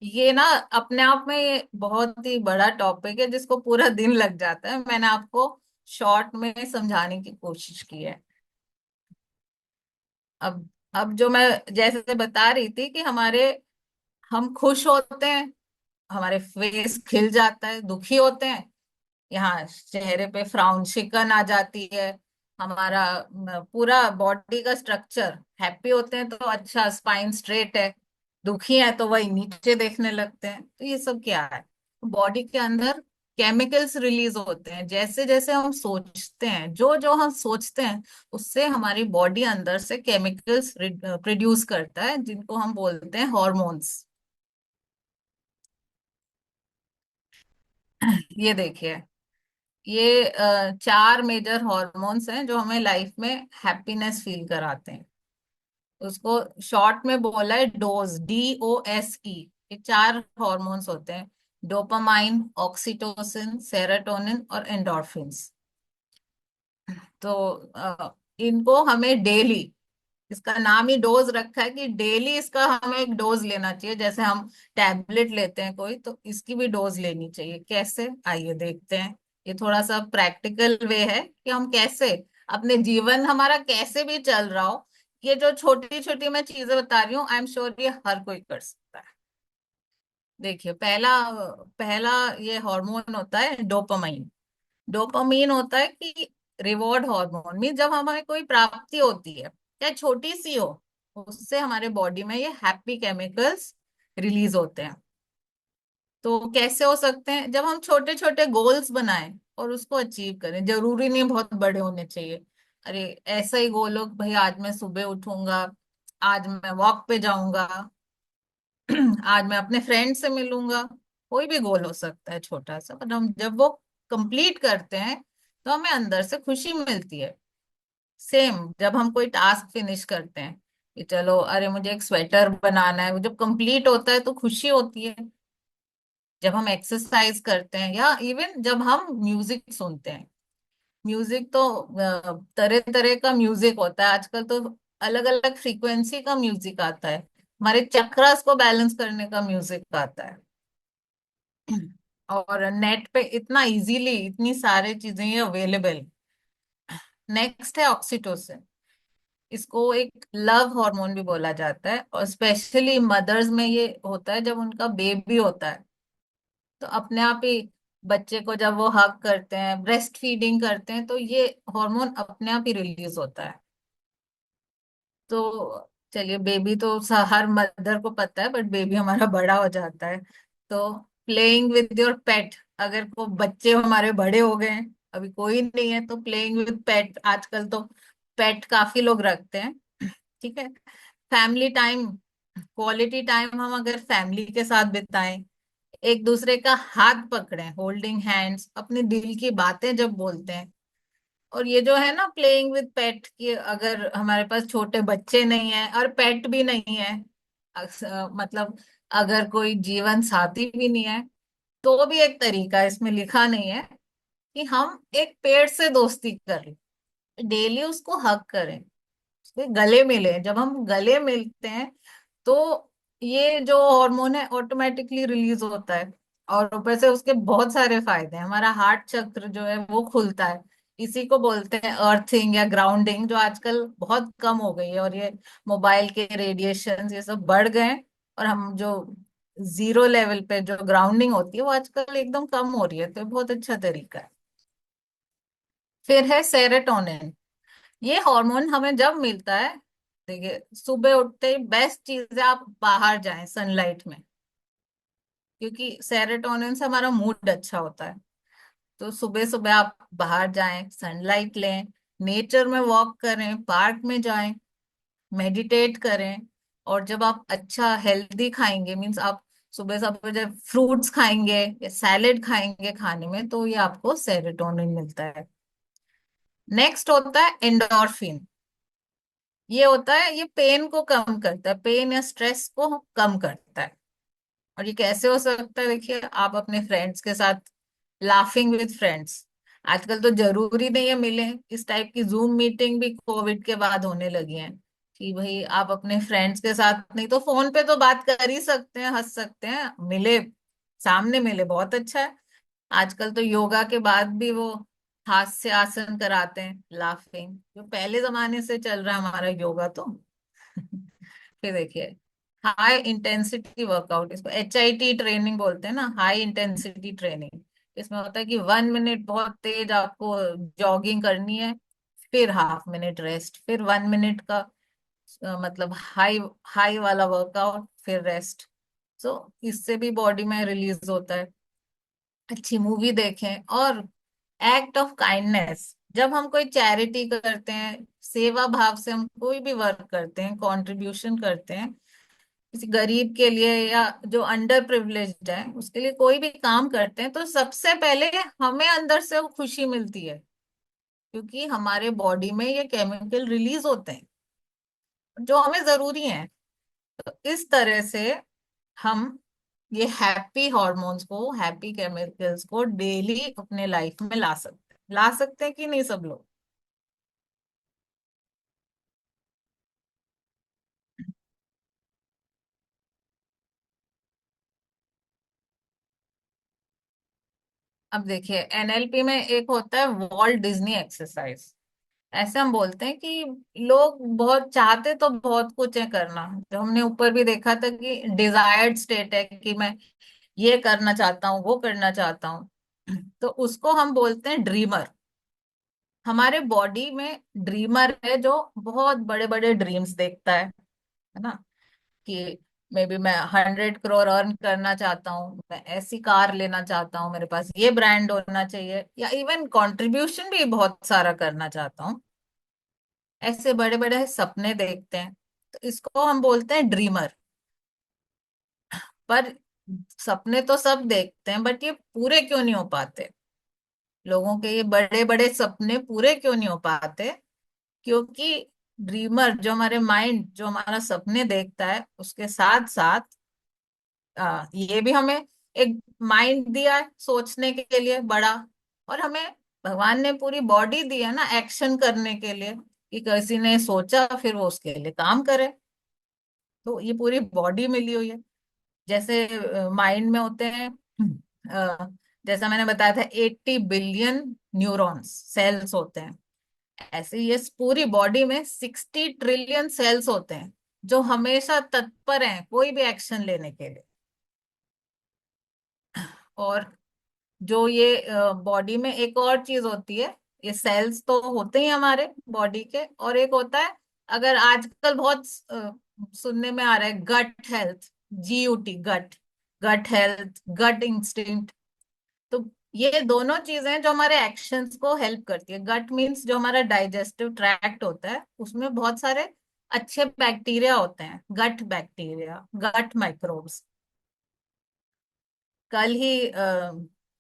ये ना अपने आप में ये बहुत ही बड़ा टॉपिक है जिसको पूरा दिन लग जाता है, मैंने आपको शॉर्ट में समझाने की कोशिश की है। अब जो मैं जैसे बता रही थी कि हम खुश होते हैं, हमारे फेस खिल जाता है, दुखी होते हैं यहाँ चेहरे पे फ्राउन शिकन आ जाती है, हमारा पूरा बॉडी का स्ट्रक्चर, हैप्पी होते हैं तो अच्छा स्पाइन स्ट्रेट है, दुखी है तो वही नीचे देखने लगते हैं। तो ये सब क्या है, बॉडी के अंदर केमिकल्स रिलीज होते हैं। जैसे जैसे हम सोचते हैं, जो जो हम सोचते हैं उससे हमारी बॉडी अंदर से केमिकल्स प्रोड्यूस करता है जिनको हम बोलते हैं हॉर्मोन्स। ये देखिए, ये चार मेजर हॉर्मोन्स हैं जो हमें लाइफ में हैप्पीनेस फील कराते हैं। उसको शॉर्ट में बोला है डोज, DOSE। ये चार हॉर्मोन्स होते हैं, डोपामाइन, ऑक्सीटोसिन, सेरोटोनिन और एंडोर्फिन्स। तो इनको हमें डेली इसका नाम ही डोज रखा है कि डेली इसका हमें एक डोज लेना चाहिए, जैसे हम टैबलेट लेते हैं कोई, तो इसकी भी डोज लेनी चाहिए। कैसे, आइए देखते हैं। ये थोड़ा सा प्रैक्टिकल वे है कि हम कैसे अपने जीवन हमारा कैसे भी चल रहा हो, ये जो छोटी छोटी मैं चीजें बता रही हूँ, आई एम श्योर ये हर कोई कर सकता है। देखिए, पहला पहला ये हार्मोन होता है डोपामाइन। डोपामीन होता है कि रिवॉर्ड हार्मोन में, जब हमें कोई प्राप्ति होती है चाहे छोटी सी हो, उससे हमारे बॉडी में ये हैप्पी केमिकल्स रिलीज होते हैं। तो कैसे हो सकते हैं, जब हम छोटे छोटे गोल्स बनाएं और उसको अचीव करें। जरूरी नहीं बहुत बड़े होने चाहिए। अरे, ऐसा ही गोल हो कि भाई आज मैं सुबह उठूंगा, आज मैं वॉक पे जाऊंगा, आज मैं अपने फ्रेंड से मिलूंगा। कोई भी गोल हो सकता है छोटा सा, पर हम जब वो कंप्लीट करते हैं तो हमें अंदर से खुशी मिलती है। सेम जब हम कोई टास्क फिनिश करते हैं कि चलो, अरे मुझे एक स्वेटर बनाना है, वो जब कंप्लीट होता है तो खुशी होती है। जब हम एक्सरसाइज करते हैं या इवन जब हम म्यूजिक सुनते हैं। म्यूजिक तो तरह तरह का म्यूजिक होता है आजकल तो। अलग अलग फ्रीक्वेंसी का म्यूजिक आता है, हमारे चक्रास को बैलेंस करने का म्यूजिक आता है। और नेट पे इतना इजीली इतनी सारी चीजें ये अवेलेबल। नेक्स्ट है ऑक्सीटोसिन। इसको एक लव हार्मोन भी बोला जाता है, और स्पेशली मदर्स में ये होता है जब उनका बेबी होता है। तो अपने आप ही बच्चे को जब वो हग करते हैं, ब्रेस्ट फीडिंग करते हैं, तो ये हार्मोन अपने आप ही रिलीज होता है। तो चलिए, बेबी तो हर मदर को पता है, बट बेबी हमारा बड़ा हो जाता है। तो प्लेइंग विद योर पेट, अगर को बच्चे हमारे बड़े हो गए हैं, अभी कोई नहीं है, तो प्लेइंग विद पेट, आजकल तो पेट काफी लोग रखते हैं। ठीक है। फैमिली टाइम, क्वालिटी टाइम हम अगर फैमिली के साथ बिताएं, एक दूसरे का हाथ पकड़ें, होल्डिंग हैंड्स, अपने दिल की बातें जब बोलते हैं। और ये जो है ना प्लेइंग विद पेट, कि अगर हमारे पास छोटे बच्चे नहीं है और पेट भी नहीं है, मतलब अगर कोई जीवन साथी भी नहीं है, तो भी एक तरीका है, इसमें लिखा नहीं है, कि हम एक पेड़ से दोस्ती करें, डेली उसको हक करें, उसके गले मिले। जब हम गले मिलते हैं तो ये जो हार्मोन है ऑटोमेटिकली रिलीज होता है। और ऊपर से उसके बहुत सारे फायदे हैं, हमारा हार्ट चक्र जो है वो खुलता है। इसी को बोलते हैं अर्थिंग या ग्राउंडिंग, जो आजकल बहुत कम हो गई है। और ये मोबाइल के रेडिएशन ये सब बढ़ गए हैं, और हम जो जीरो लेवल पे जो ग्राउंडिंग होती है वो आजकल एकदम कम हो रही है, तो ये बहुत अच्छा तरीका है। फिर है सेरोटोनिन। ये हार्मोन हमें जब मिलता है, देखिए सुबह उठते ही बेस्ट चीज है आप बाहर जाएं सनलाइट में, क्योंकि सेरोटोनिन से हमारा मूड अच्छा होता है। तो सुबह सुबह आप बाहर जाएं, सनलाइट लें, नेचर में वॉक करें, पार्क में जाएं, मेडिटेट करें। और जब आप अच्छा हेल्दी खाएंगे, मीन्स आप सुबह सुबह जब फ्रूट्स खाएंगे या सैलेड खाएंगे खाने में, तो ये आपको सेरोटोनिन मिलता है। नेक्स्ट होता है एंडोर्फिन। ये होता है, ये पेन को कम करता है, पेन या स्ट्रेस को कम करता है। और ये कैसे हो सकता है, देखिए आप अपने फ्रेंड्स के साथ लाफिंग विद फ्रेंड्स, आजकल तो जरूरी नहीं है मिले, इस टाइप की जूम मीटिंग भी कोविड के बाद होने लगी है। कि भाई आप अपने फ्रेंड्स के साथ नहीं तो फोन पे तो बात कर ही सकते हैं, हंस सकते हैं, मिले सामने मिले बहुत अच्छा है। आजकल तो योगा के बाद भी वो हास्य आसन कराते हैं, लाफिंग, जो पहले जमाने से चल रहा है हमारा योगा तो। फिर देखिए, हाई इंटेंसिटी वर्कआउट, इसको HIT ट्रेनिंग बोलते हैं ना, हाई इंटेंसिटी ट्रेनिंग। इसमें होता है कि 1 मिनट बहुत तेज आपको जॉगिंग करनी है, फिर हाफ मिनट रेस्ट, फिर 1 मिनट का मतलब हाई हाई वाला वर्कआउट, फिर रेस्ट। सो इससे भी बॉडी में रिलीज होता है। अच्छी मूवी देखें। और एक्ट ऑफ काइंडनेस, जब हम कोई चैरिटी करते हैं, सेवा भाव से हम कोई भी वर्क करते हैं, कंट्रीब्यूशन करते हैं किसी गरीब के लिए या जो अंडर प्रिविलेज्ड है उसके लिए, कोई भी काम करते हैं, तो सबसे पहले हमें अंदर से वो खुशी मिलती है, क्योंकि हमारे बॉडी में ये केमिकल रिलीज होते हैं जो हमें जरूरी हैं। तो इस तरह से हम ये हैप्पी हॉर्मोन्स को, हैप्पी केमिकल्स को डेली अपने लाइफ में ला सकते हैं कि नहीं सब लोग। अब देखिए एनएलपी में एक होता है वॉल्ट डिज्नी एक्सरसाइज। ऐसे हम बोलते हैं कि लोग बहुत चाहते तो बहुत कुछ है करना, जो हमने ऊपर भी देखा था कि डिजायर्ड स्टेट है कि मैं ये करना चाहता हूँ, वो करना चाहता हूँ। तो उसको हम बोलते हैं ड्रीमर। हमारे बॉडी में ड्रीमर है जो बहुत बड़े बड़े ड्रीम्स देखता है ना, कि मे बी मैं 100 करोड़ अर्न करना चाहता हूँ, मैं ऐसी कार लेना चाहता हूँ, मेरे पास ये ब्रांड होना चाहिए, या इवन कंट्रीब्यूशन भी बहुत सारा करना चाहता हूँ। ऐसे बड़े बड़े सपने देखते हैं, तो इसको हम बोलते हैं ड्रीमर। पर सपने तो सब देखते हैं, बट ये पूरे क्यों नहीं हो पाते? लोगों के ये बड़े बड़े सपने पूरे क्यों नहीं हो पाते? क्योंकि ड्रीमर जो हमारे माइंड जो हमारा सपने देखता है, उसके साथ साथ ये भी हमें एक माइंड दिया है सोचने के लिए बड़ा, और हमें भगवान ने पूरी बॉडी दी है ना एक्शन करने के लिए, कि किसी ने सोचा फिर वो उसके लिए काम करे। तो ये पूरी बॉडी मिली हुई है। जैसे माइंड में होते हैं जैसा मैंने बताया था 80 बिलियन न्यूरॉन्स सेल्स होते हैं। ऐसे ये पूरी बॉडी में 60 ट्रिलियन सेल्स होते हैं, जो हमेशा तत्पर हैं कोई भी एक्शन लेने के लिए। और जो ये बॉडी में एक और चीज होती है, ये सेल्स तो होते ही हमारे बॉडी के, और एक होता है, अगर आजकल बहुत सुनने में आ रहा है गट हेल्थ, GUT, गट, गट हेल्थ, गट इंस्टिंक्ट। तो ये दोनों चीजें जो हमारे एक्शंस को हेल्प करती है। गट मीन्स जो हमारा डाइजेस्टिव ट्रैक्ट होता है, उसमें बहुत सारे अच्छे बैक्टीरिया होते हैं, गट बैक्टीरिया, गट माइक्रोब्स। कल ही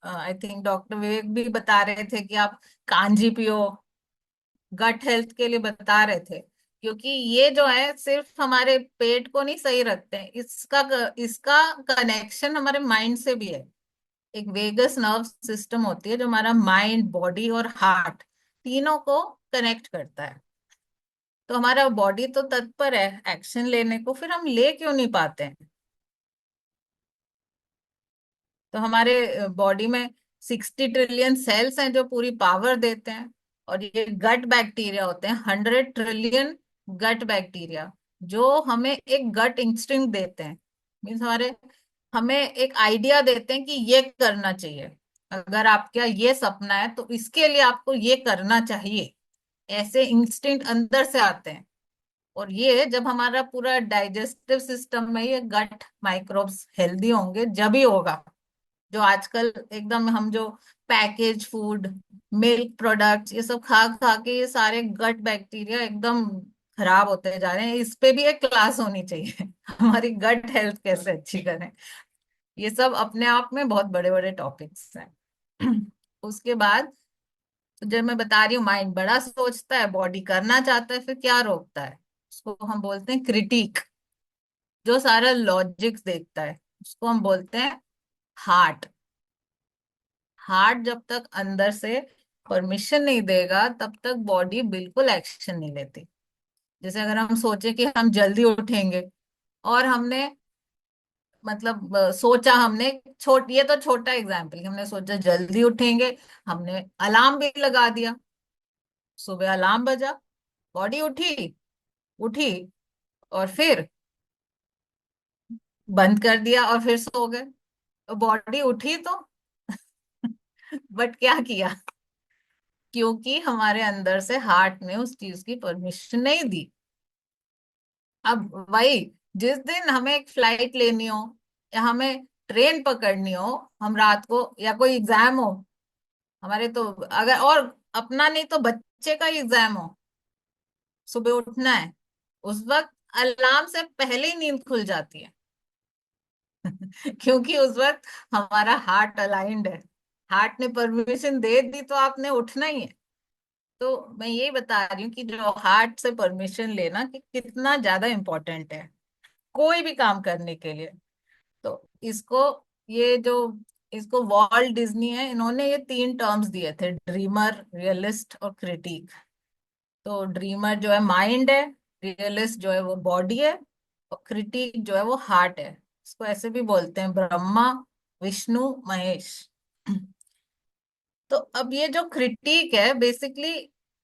आई थिंक डॉक्टर विवेक भी बता रहे थे कि आप कांजी पियो, गट हेल्थ के लिए बता रहे थे। क्योंकि ये जो है सिर्फ हमारे पेट को नहीं सही रखते हैं, इसका इसका कनेक्शन हमारे माइंड से भी है। एक वेगस नर्व सिस्टम होती है जो हमारा माइंड, बॉडी और हार्ट तीनों को कनेक्ट करता है। तो हमारा बॉडी तो तत्पर है एक्शन लेने को, फिर हम ले क्यों नहीं पाते हैं? तो हमारे बॉडी में 60 ट्रिलियन सेल्स हैं जो पूरी पावर देते हैं। और ये गट बैक्टीरिया होते हैं 100 ट्रिलियन गट बैक्टीरिया, जो हमें एक गट इंस्टिंक्ट देते हैं। मीन्स हमारे हमें एक आइडिया देते हैं कि ये करना चाहिए, अगर आपका ये सपना है तो इसके लिए आपको ये करना चाहिए। ऐसे इंस्टिंक्ट अंदर से आते हैं। और ये जब हमारा पूरा डाइजेस्टिव सिस्टम में ये गट माइक्रोब्स हेल्दी होंगे, जब ही होगा। जो आजकल एकदम हम जो पैकेज फूड, मिल्क प्रोडक्ट्स, ये सब खा खा के ये सारे गट बैक्टीरिया एकदम खराब होते जा रहे हैं। इस पे भी एक क्लास होनी चाहिए हमारी गट हेल्थ कैसे अच्छी करें। ये सब अपने आप में बहुत बड़े बड़े टॉपिक्स हैं। उसके बाद तो जब मैं बता रही हूँ माइंड बड़ा सोचता है, बॉडी करना चाहता है, फिर क्या रोकता है? उसको हम बोलते हैं क्रिटिक, जो सारा लॉजिक्स देखता है। उसको हम बोलते हैं हार्ट। हार्ट जब तक अंदर से परमिशन नहीं देगा, तब तक बॉडी बिल्कुल एक्शन नहीं लेती। जैसे अगर हम सोचे कि हम जल्दी उठेंगे, और हमने मतलब सोचा हमने, ये तो छोटा एग्जाम्पल, हमने सोचा जल्दी उठेंगे, हमने अलार्म भी लगा दिया, सुबह अलार्म बजा, बॉडी उठी, उठी, और फिर बंद कर दिया और फिर सो गए। बॉडी उठी तो बट क्या किया? क्योंकि हमारे अंदर से हार्ट ने उस चीज की परमिशन नहीं दी। अब वही, जिस दिन हमें एक फ्लाइट लेनी हो या हमें ट्रेन पकड़नी हो, हम रात को, या कोई एग्जाम हो हमारे, तो अगर और अपना नहीं तो बच्चे का ही एग्जाम हो, सुबह उठना है, उस वक्त अलार्म से पहले ही नींद खुल जाती है। क्योंकि उस वक्त हमारा हार्ट अलाइंड है, हार्ट ने परमिशन दे दी तो आपने उठना ही है। तो मैं यही बता रही हूँ कि जो हार्ट से परमिशन लेना कि कितना ज्यादा इम्पोर्टेंट है कोई भी काम करने के लिए। तो इसको, ये जो इसको वॉल्ट डिज्नी है, इन्होंने ये 3 टर्म्स दिए थे, ड्रीमर, रियलिस्ट और क्रिटिक। तो ड्रीमर जो है माइंड है, रियलिस्ट जो है वो बॉडी है, और क्रिटिक जो है वो हार्ट है। इसको ऐसे भी बोलते हैं ब्रह्मा, विष्णु, महेश। तो अब ये जो क्रिटिक है बेसिकली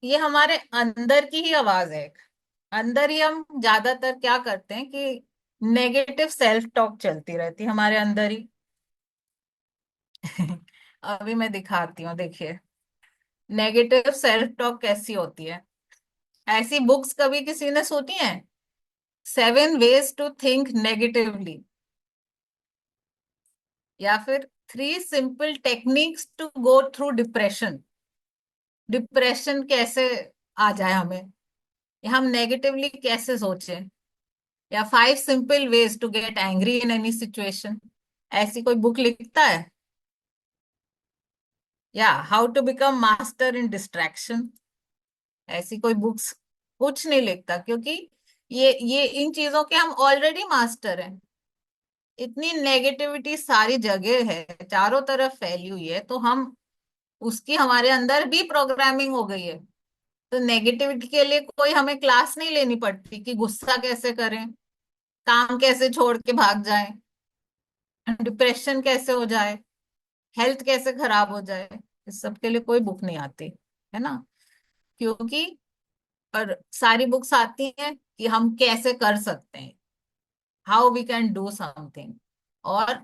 ये हमारे अंदर की ही आवाज है। अंदर ही हम ज्यादातर क्या करते हैं कि नेगेटिव सेल्फ टॉक चलती रहती है हमारे अंदर ही। अभी मैं दिखाती हूँ, देखिए नेगेटिव सेल्फ टॉक कैसी होती है। ऐसी बुक्स कभी किसी ने सुनी है? 7 ways to think negatively, या फिर 3 simple techniques to go through depression। Depression कैसे आ जाए हमें, या हम नेगेटिवली कैसे सोचें, या 5 simple ways to get angry in any situation। ऐसी कोई बुक लिखता है? या how to become master in distraction, ऐसी कोई बुक्स कुछ नहीं लिखता, क्योंकि ये इन चीजों के हम ऑलरेडी मास्टर हैं। इतनी नेगेटिविटी सारी जगह है, चारों तरफ फैली हुई है, तो हम उसकी हमारे अंदर भी प्रोग्रामिंग हो गई है। तो नेगेटिविटी के लिए कोई हमें क्लास नहीं लेनी पड़ती कि गुस्सा कैसे करें, काम कैसे छोड़ के भाग जाएं, डिप्रेशन कैसे हो जाए, हेल्थ कैसे खराब हो जाए। इस सब के लिए कोई बुक नहीं आती है ना, क्योंकि और सारी बुक्स आती हैं कि हम कैसे कर सकते हैं, how we can do something. और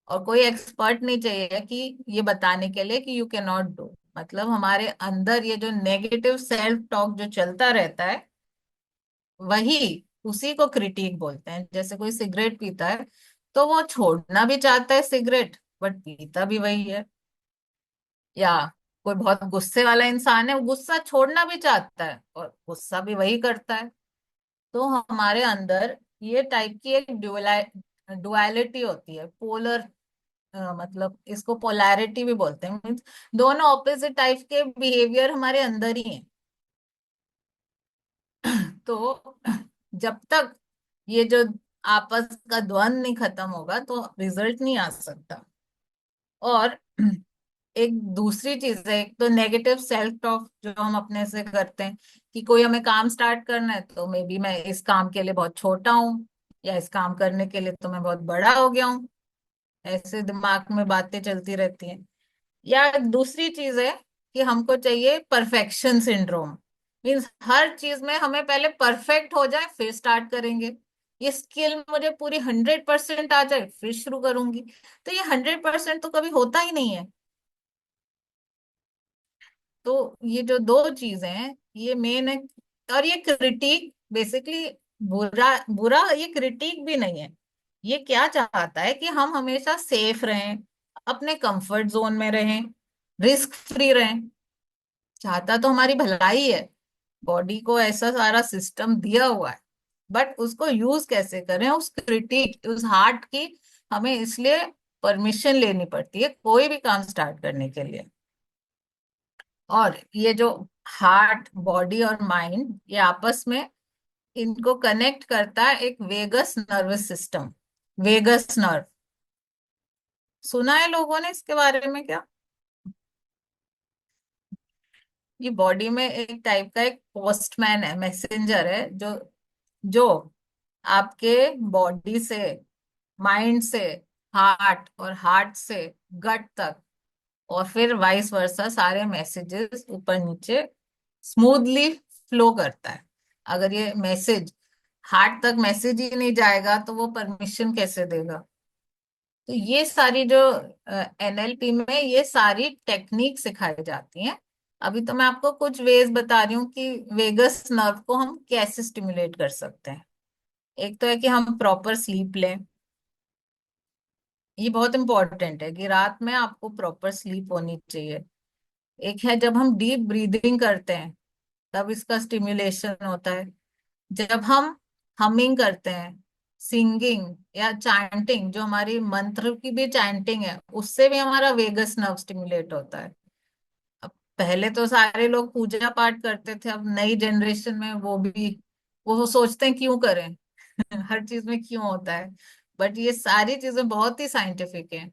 और कोई एक्सपर्ट नहीं चाहिए कि ये बताने के लिए कि यू कैन नॉट डू। मतलब हमारे अंदर ये जो नेगेटिव सेल्फ टॉक जो चलता रहता है, वही उसी को क्रिटिक बोलते हैं। जैसे कोई सिगरेट पीता है तो वो छोड़ना भी चाहता है सिगरेट, बट पीता भी वही है। या कोई बहुत गुस्से वाला इंसान है, वो गुस्सा छोड़ना भी चाहता है और गुस्सा भी वही करता है। तो हमारे अंदर ये टाइप की एक डुअलिटी होती है, पोलर, मतलब इसको पोलैरिटी भी बोलते हैं। मीन्स दोनों ऑपोजिट टाइप के बिहेवियर हमारे अंदर ही हैं। तो जब तक ये जो आपस का द्वंद नहीं खत्म होगा तो रिजल्ट नहीं आ सकता। और एक दूसरी चीज है, एक तो नेगेटिव सेल्फ टॉक जो हम अपने से करते हैं कि कोई हमें काम स्टार्ट करना है तो मे बी मैं इस काम के लिए बहुत छोटा हूँ, या इस काम करने के लिए तो मैं बहुत बड़ा हो गया हूँ। ऐसे दिमाग में बातें चलती रहती हैं। या दूसरी चीज है कि हमको चाहिए परफेक्शन सिंड्रोम। मीन्स हर चीज में हमें पहले परफेक्ट हो जाए फिर स्टार्ट करेंगे। ये स्किल मुझे पूरी 100% आ जाए फिर शुरू करूंगी। तो ये 100% तो कभी होता ही नहीं है। तो ये जो दो चीजें हैं ये मेन है। और ये क्रिटिक बेसिकली बुरा बुरा ये क्रिटिक भी नहीं है। ये क्या चाहता है कि हम हमेशा सेफ रहें, अपने कंफर्ट जोन में रहें, रिस्क फ्री रहें। चाहता तो हमारी भलाई है, बॉडी को ऐसा सारा सिस्टम दिया हुआ है, बट उसको यूज कैसे करें, उस क्रिटिक उस हार्ट की हमें इसलिए परमिशन लेनी पड़ती है कोई भी काम स्टार्ट करने के लिए। और ये जो हार्ट बॉडी और माइंड ये आपस में इनको कनेक्ट करता है एक vagus nervous system. Vagus nerve सुना है लोगों ने इसके बारे में क्या? ये बॉडी में एक टाइप का एक पोस्टमैन है, मैसेंजर है, जो आपके बॉडी से, माइंड से हार्ट, और हार्ट से गट तक, और फिर वाइस वर्सा सारे मैसेजेस ऊपर नीचे स्मूथली फ्लो करता है। अगर ये मैसेज हार्ट तक मैसेज ही नहीं जाएगा तो वो परमिशन कैसे देगा? तो ये सारी जो एनएलपी में ये सारी टेक्निक सिखाई जाती हैं। अभी तो मैं आपको कुछ वेज बता रही हूँ कि वेगस नर्व को हम कैसे स्टिमुलेट कर सकते हैं। एक तो है कि हम प्रॉपर स्लीप लें। ये बहुत इंपॉर्टेंट है कि रात में आपको प्रॉपर स्लीप होनी चाहिए। एक है जब हम डीप ब्रीदिंग करते हैं तब इसका स्टिम्युलेशन होता है। जब हम हमिंग करते हैं, सिंगिंग या चैंटिंग, जो हमारी मंत्र की भी चैंटिंग है, उससे भी हमारा वेगस नर्व स्टिमुलेट होता है। अब पहले तो सारे लोग पूजा पाठ करते थे, अब नई जनरेशन में वो सोचते हैं क्यों करें। हर चीज में क्यों होता है, बट ये सारी चीजें बहुत ही साइंटिफिक हैं।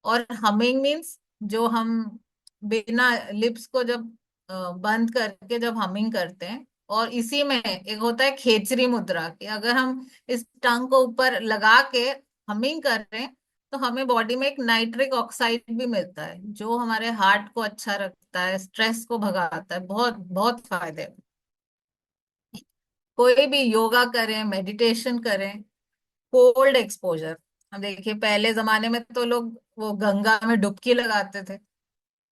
और हमिंग मीन्स जो हम बिना लिप्स को जब बंद करके जब हमिंग करते हैं, और इसी में एक होता है खेचरी मुद्रा कि अगर हम इस टंग को ऊपर लगा के हमिंग कर रहे हैं तो हमें बॉडी में एक नाइट्रिक ऑक्साइड भी मिलता है जो हमारे हार्ट को अच्छा रखता है, स्ट्रेस को भगाता है, बहुत बहुत फायदे। कोई भी योगा करें, मेडिटेशन करें, कोल्ड एक्सपोजर। अब देखिए पहले जमाने में तो लोग वो गंगा में डुबकी लगाते थे,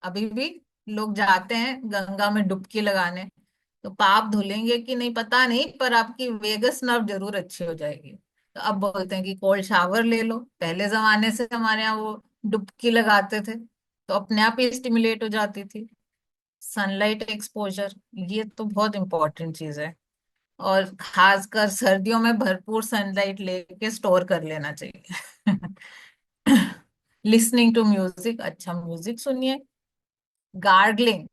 अभी भी लोग जाते हैं गंगा में डुबकी लगाने। तो पाप धुलेंगे कि नहीं पता नहीं, पर आपकी वेगस नर्व जरूर अच्छी हो जाएगी। तो अब बोलते हैं कि कोल्ड शावर ले लो, पहले जमाने से हमारे यहाँ वो डुबकी लगाते थे तो अपने आप ही स्टिमुलेट हो जाती थी। सनलाइट एक्सपोजर, ये तो बहुत इंपॉर्टेंट चीज है। और खासकर सर्दियों में भरपूर सनलाइट लेके स्टोर कर लेना चाहिए। लिसनिंग टू म्यूजिक, अच्छा म्यूजिक सुनिए। Gargling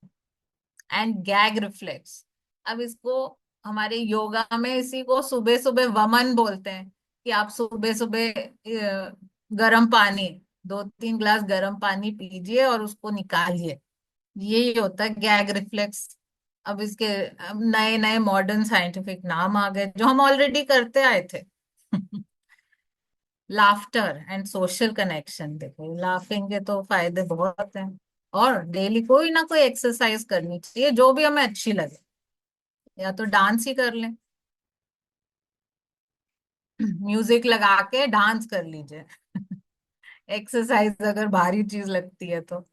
and gag reflex. अब इसको हमारे योगा में इसी को सुबह सुबह वमन बोलते हैं, कि आप सुबह सुबह गर्म पानी, 2-3 ग्लास गर्म पानी पीजिए और उसको निकालिए। यही होता है गैग रिफ्लेक्स। अब इसके नए नए मॉडर्न साइंटिफिक नाम आ गए जो हम ऑलरेडी करते आए थे। लाफ्टर एंड सोशल कनेक्शन, देखो लाफिंग के तो फायदे बहुत हैं। और डेली कोई ना कोई एक्सरसाइज करनी चाहिए जो भी हमें अच्छी लगे, या तो डांस ही कर लें। म्यूजिक लगा के डांस कर लीजिए। एक्सरसाइज अगर भारी चीज लगती है तो।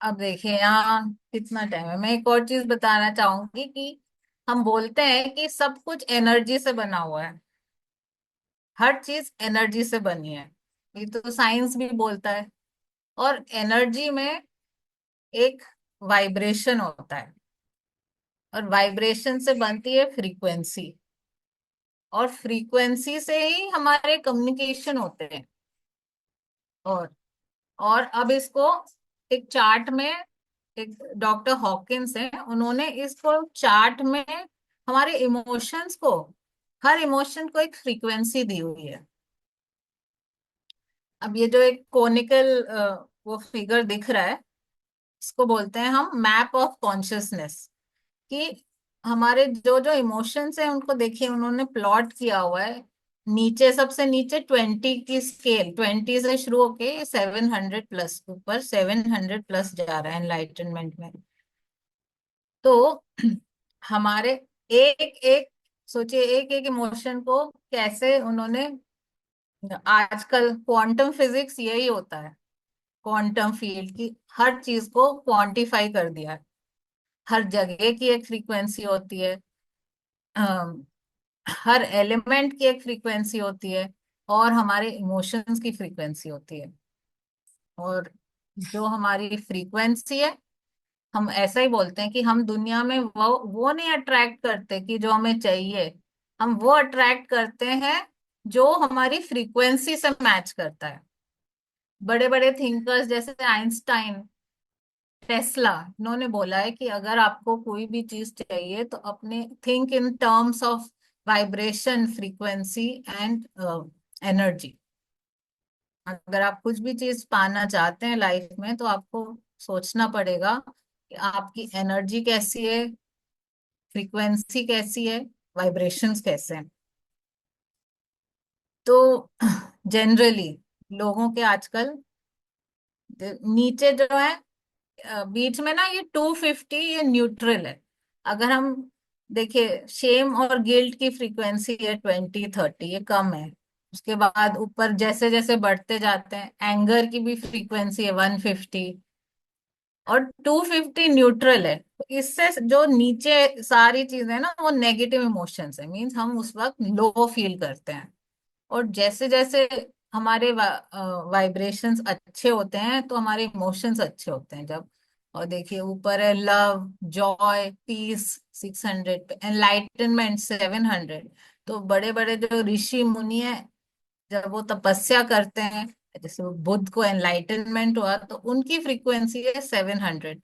अब देखिए यहाँ कितना टाइम है, मैं एक और चीज बताना चाहूंगी कि हम बोलते हैं कि सब कुछ एनर्जी से बना हुआ है, हर चीज एनर्जी से बनी है, ये तो साइंस भी बोलता है। और एनर्जी में एक वाइब्रेशन होता है, और वाइब्रेशन से बनती है फ्रीक्वेंसी, और फ्रीक्वेंसी से ही हमारे कम्युनिकेशन होते हैं। और और अब इसको एक चार्ट में, एक डॉक्टर हॉकिंस है, उन्होंने इसको चार्ट में हमारे इमोशंस को, हर इमोशन को एक फ्रीक्वेंसी दी हुई है। अब ये जो एक कोनिकल वो फिगर दिख रहा है, इसको बोलते हैं हम मैप ऑफ कॉन्शियसनेस। कि हमारे जो जो इमोशंस हैं उनको देखिए उन्होंने प्लॉट किया हुआ है। नीचे सबसे नीचे 20 की स्केल, 20 से शुरू होके 700+, ऊपर 700+ जा रहा है एनलाइटनमेंट में। तो हमारे एक एक, सोचिए एक एक इमोशन को कैसे उन्होंने, आजकल क्वांटम फिजिक्स यही होता है, क्वांटम फील्ड की हर चीज को क्वांटिफाई कर दिया है। हर जगह की एक फ्रीक्वेंसी होती है, हर एलिमेंट की एक फ्रीक्वेंसी होती है, और हमारे इमोशंस की फ्रीक्वेंसी होती है। और जो हमारी फ्रीक्वेंसी है, हम ऐसा ही बोलते हैं कि हम दुनिया में वो नहीं अट्रैक्ट करते कि जो हमें चाहिए, हम वो अट्रैक्ट करते हैं जो हमारी फ्रीक्वेंसी से मैच करता है। बड़े बड़े थिंकर्स जैसे आइंस्टाइन, टेस्ला, इन्होंने बोला है कि अगर आपको कोई भी चीज चाहिए तो अपने think in terms of vibration, frequency and energy. अगर आप कुछ भी चीज पाना चाहते हैं लाइफ में तो आपको सोचना पड़ेगा कि आपकी एनर्जी कैसी है, फ्रीक्वेंसी कैसी है, वाइब्रेशंस कैसे हैं। तो जनरली लोगों के आजकल नीचे जो है, बीच में ना, ये 250 ये न्यूट्रल है। अगर हम देखिए शेम और गिल्ट की फ्रीक्वेंसी है 20-30, ये कम है। उसके बाद ऊपर जैसे जैसे बढ़ते जाते हैं, एंगर की भी फ्रीक्वेंसी है 150, और 250 न्यूट्रल है। तो इससे जो नीचे सारी चीजें ना वो नेगेटिव इमोशंस है, मीन्स हम उस वक्त लो फील करते हैं। और जैसे जैसे हमारे वाइब्रेशंस अच्छे होते हैं तो हमारे इमोशंस अच्छे होते हैं जब। और देखिए ऊपर है लव, जॉय, पीस 600 पे, एनलाइटनमेंट 700। तो बड़े बड़े जो ऋषि मुनि है, जब वो तपस्या करते हैं, जैसे वो बुद्ध को एनलाइटनमेंट हुआ तो उनकी फ्रीक्वेंसी है 700।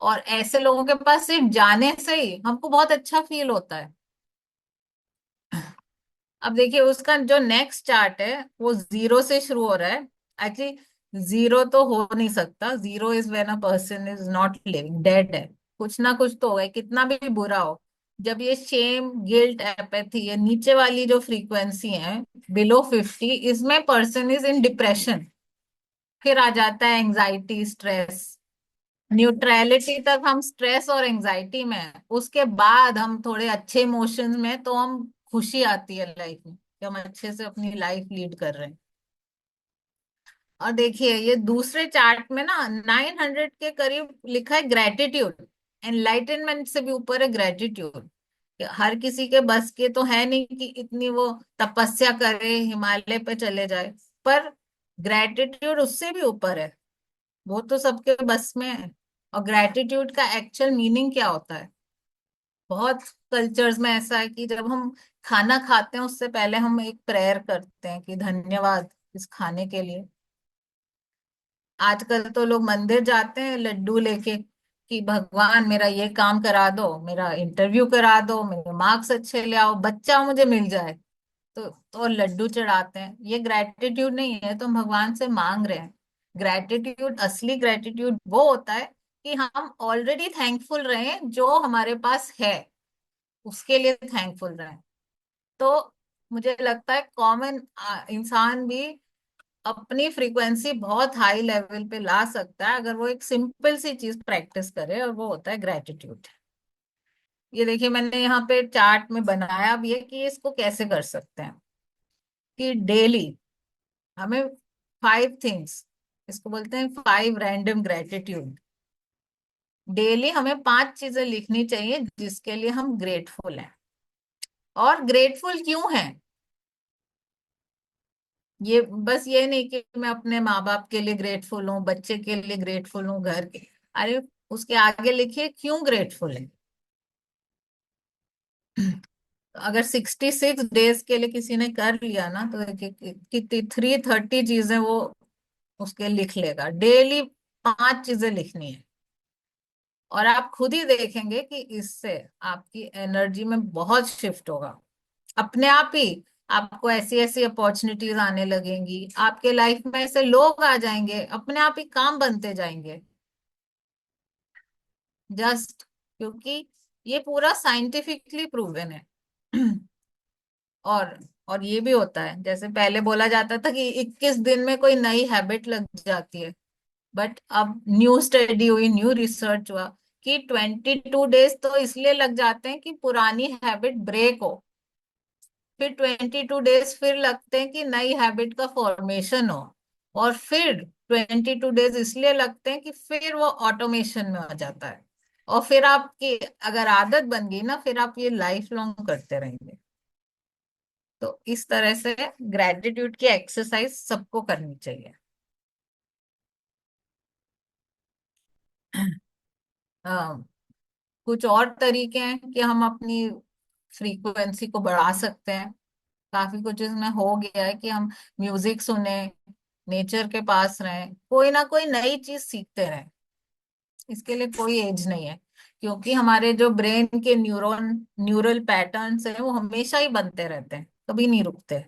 और ऐसे लोगों के पास सिर्फ जाने से ही हमको बहुत अच्छा फील होता है। अब देखिए उसका जो नेक्स्ट चार्ट है वो 0 से शुरू हो रहा है। एक्चुअली 0 तो हो नहीं सकता, 0 is when a person is not living, dead है। कुछ ना कुछ तो होगा, कितना भी बुरा हो। जब ये शेम, गिल्ट, एपैथी, ये नीचे वाली जो फ्रीक्वेंसी है बिलो 50, इसमें पर्सन इज इन डिप्रेशन। फिर आ जाता है एंजाइटी, स्ट्रेस। न्यूट्रलिटी तक हम स्ट्रेस और एंजाइटी में हैं। उसके बाद हम थोड़े अच्छे इमोशंस में, तो हम खुशी आती है लाइफ में कि हम अच्छे से अपनी लाइफ लीड कर रहे हैं। और देखिए ये दूसरे चार्ट में ना 900 के करीब लिखा है ग्रेटिट्यूड। एनलाइटनमेंट से भी ऊपर है ग्रेटिट्यूड। हर किसी के बस के तो है नहीं कि इतनी वो तपस्या करे, हिमालय पे चले जाए। पर ग्रेटिट्यूड उससे भी ऊपर है, वो तो सबके बस में है। और ग्रेटिट्यूड का एक्चुअल मीनिंग क्या होता है? बहुत कल्चर्स में ऐसा है कि जब हम खाना खाते हैं उससे पहले हम एक प्रेयर करते हैं कि धन्यवाद इस खाने के लिए। आजकल तो लोग मंदिर जाते हैं लड्डू लेके कि भगवान मेरा ये काम करा दो, मेरा इंटरव्यू करा दो, मेरे मार्क्स अच्छे ले आओ, बच्चा मुझे मिल जाए। तो लड्डू चढ़ाते हैं। ये ग्रेटिट्यूड नहीं है, तो हम भगवान से मांग रहे हैं। ग्रेटिट्यूड, असली ग्रेटिट्यूड वो होता है कि हम ऑलरेडी थैंकफुल रहे जो हमारे पास है, उसके लिए थैंकफुल रहे। तो मुझे लगता है कॉमन इंसान भी अपनी फ्रीक्वेंसी बहुत हाई लेवल पे ला सकता है अगर वो एक सिंपल सी चीज प्रैक्टिस करे, और वो होता है ग्रेटिट्यूड। ये देखिए मैंने यहाँ पे चार्ट में बनाया भी है कि इसको कैसे कर सकते हैं। कि डेली हमें 5 थिंग्स, इसको बोलते हैं 5 रैंडम ग्रेटिट्यूड। डेली हमें 5 चीजें लिखनी चाहिए जिसके लिए हम ग्रेटफुल हैं। और ग्रेटफुल क्यों हैं? ये बस ये नहीं कि मैं अपने माँ बाप के लिए ग्रेटफुल हूँ, बच्चे के लिए ग्रेटफुल हूँ, घर के। अरे उसके आगे लिखिए क्यों ग्रेटफुल है। अगर 66 डेज के लिए किसी ने कर लिया ना, तो कितनी 330 चीजें वो उसके लिख लेगा। डेली 5 चीजें लिखनी है। और आप खुद ही देखेंगे कि इससे आपकी एनर्जी में बहुत शिफ्ट होगा। अपने आप ही आपको ऐसी ऐसी अपॉर्चुनिटीज आने लगेंगी, आपके लाइफ में ऐसे लोग आ जाएंगे, अपने आप ही काम बनते जाएंगे। जस्ट क्योंकि ये पूरा साइंटिफिकली प्रूवन है। और और ये भी होता है, जैसे पहले बोला जाता था कि 21 दिन में कोई नई हैबिट लग जाती है। बट अब न्यू स्टडी हुई, न्यू रिसर्च हुआ कि 22 डेज तो इसलिए लग जाते हैं कि पुरानी हैबिट ब्रेक हो। फिर 22 डेज फिर लगते हैं कि नई हैबिट का फॉर्मेशन हो। और फिर 22 डेज इसलिए लगते हैं कि फिर वो ऑटोमेशन में आ जाता है। और फिर आपकी अगर आदत बन गई ना, फिर आप ये लाइफ लॉन्ग करते रहेंगे। तो इस तरह से ग्रेटिट्यूड की एक्सरसाइज सबको करनी चाहिए। अ, कुछ और तरीके हैं कि हम अपनी फ्रीक्वेंसी को बढ़ा सकते हैं। काफी कुछ इसमें हो गया है कि हम म्यूजिक सुने, नेचर के पास रहें, कोई ना कोई नई चीज सीखते रहें। इसके लिए कोई एज नहीं है, क्योंकि हमारे जो ब्रेन के न्यूरल पैटर्न्स हैं वो हमेशा ही बनते रहते हैं, कभी नहीं रुकते।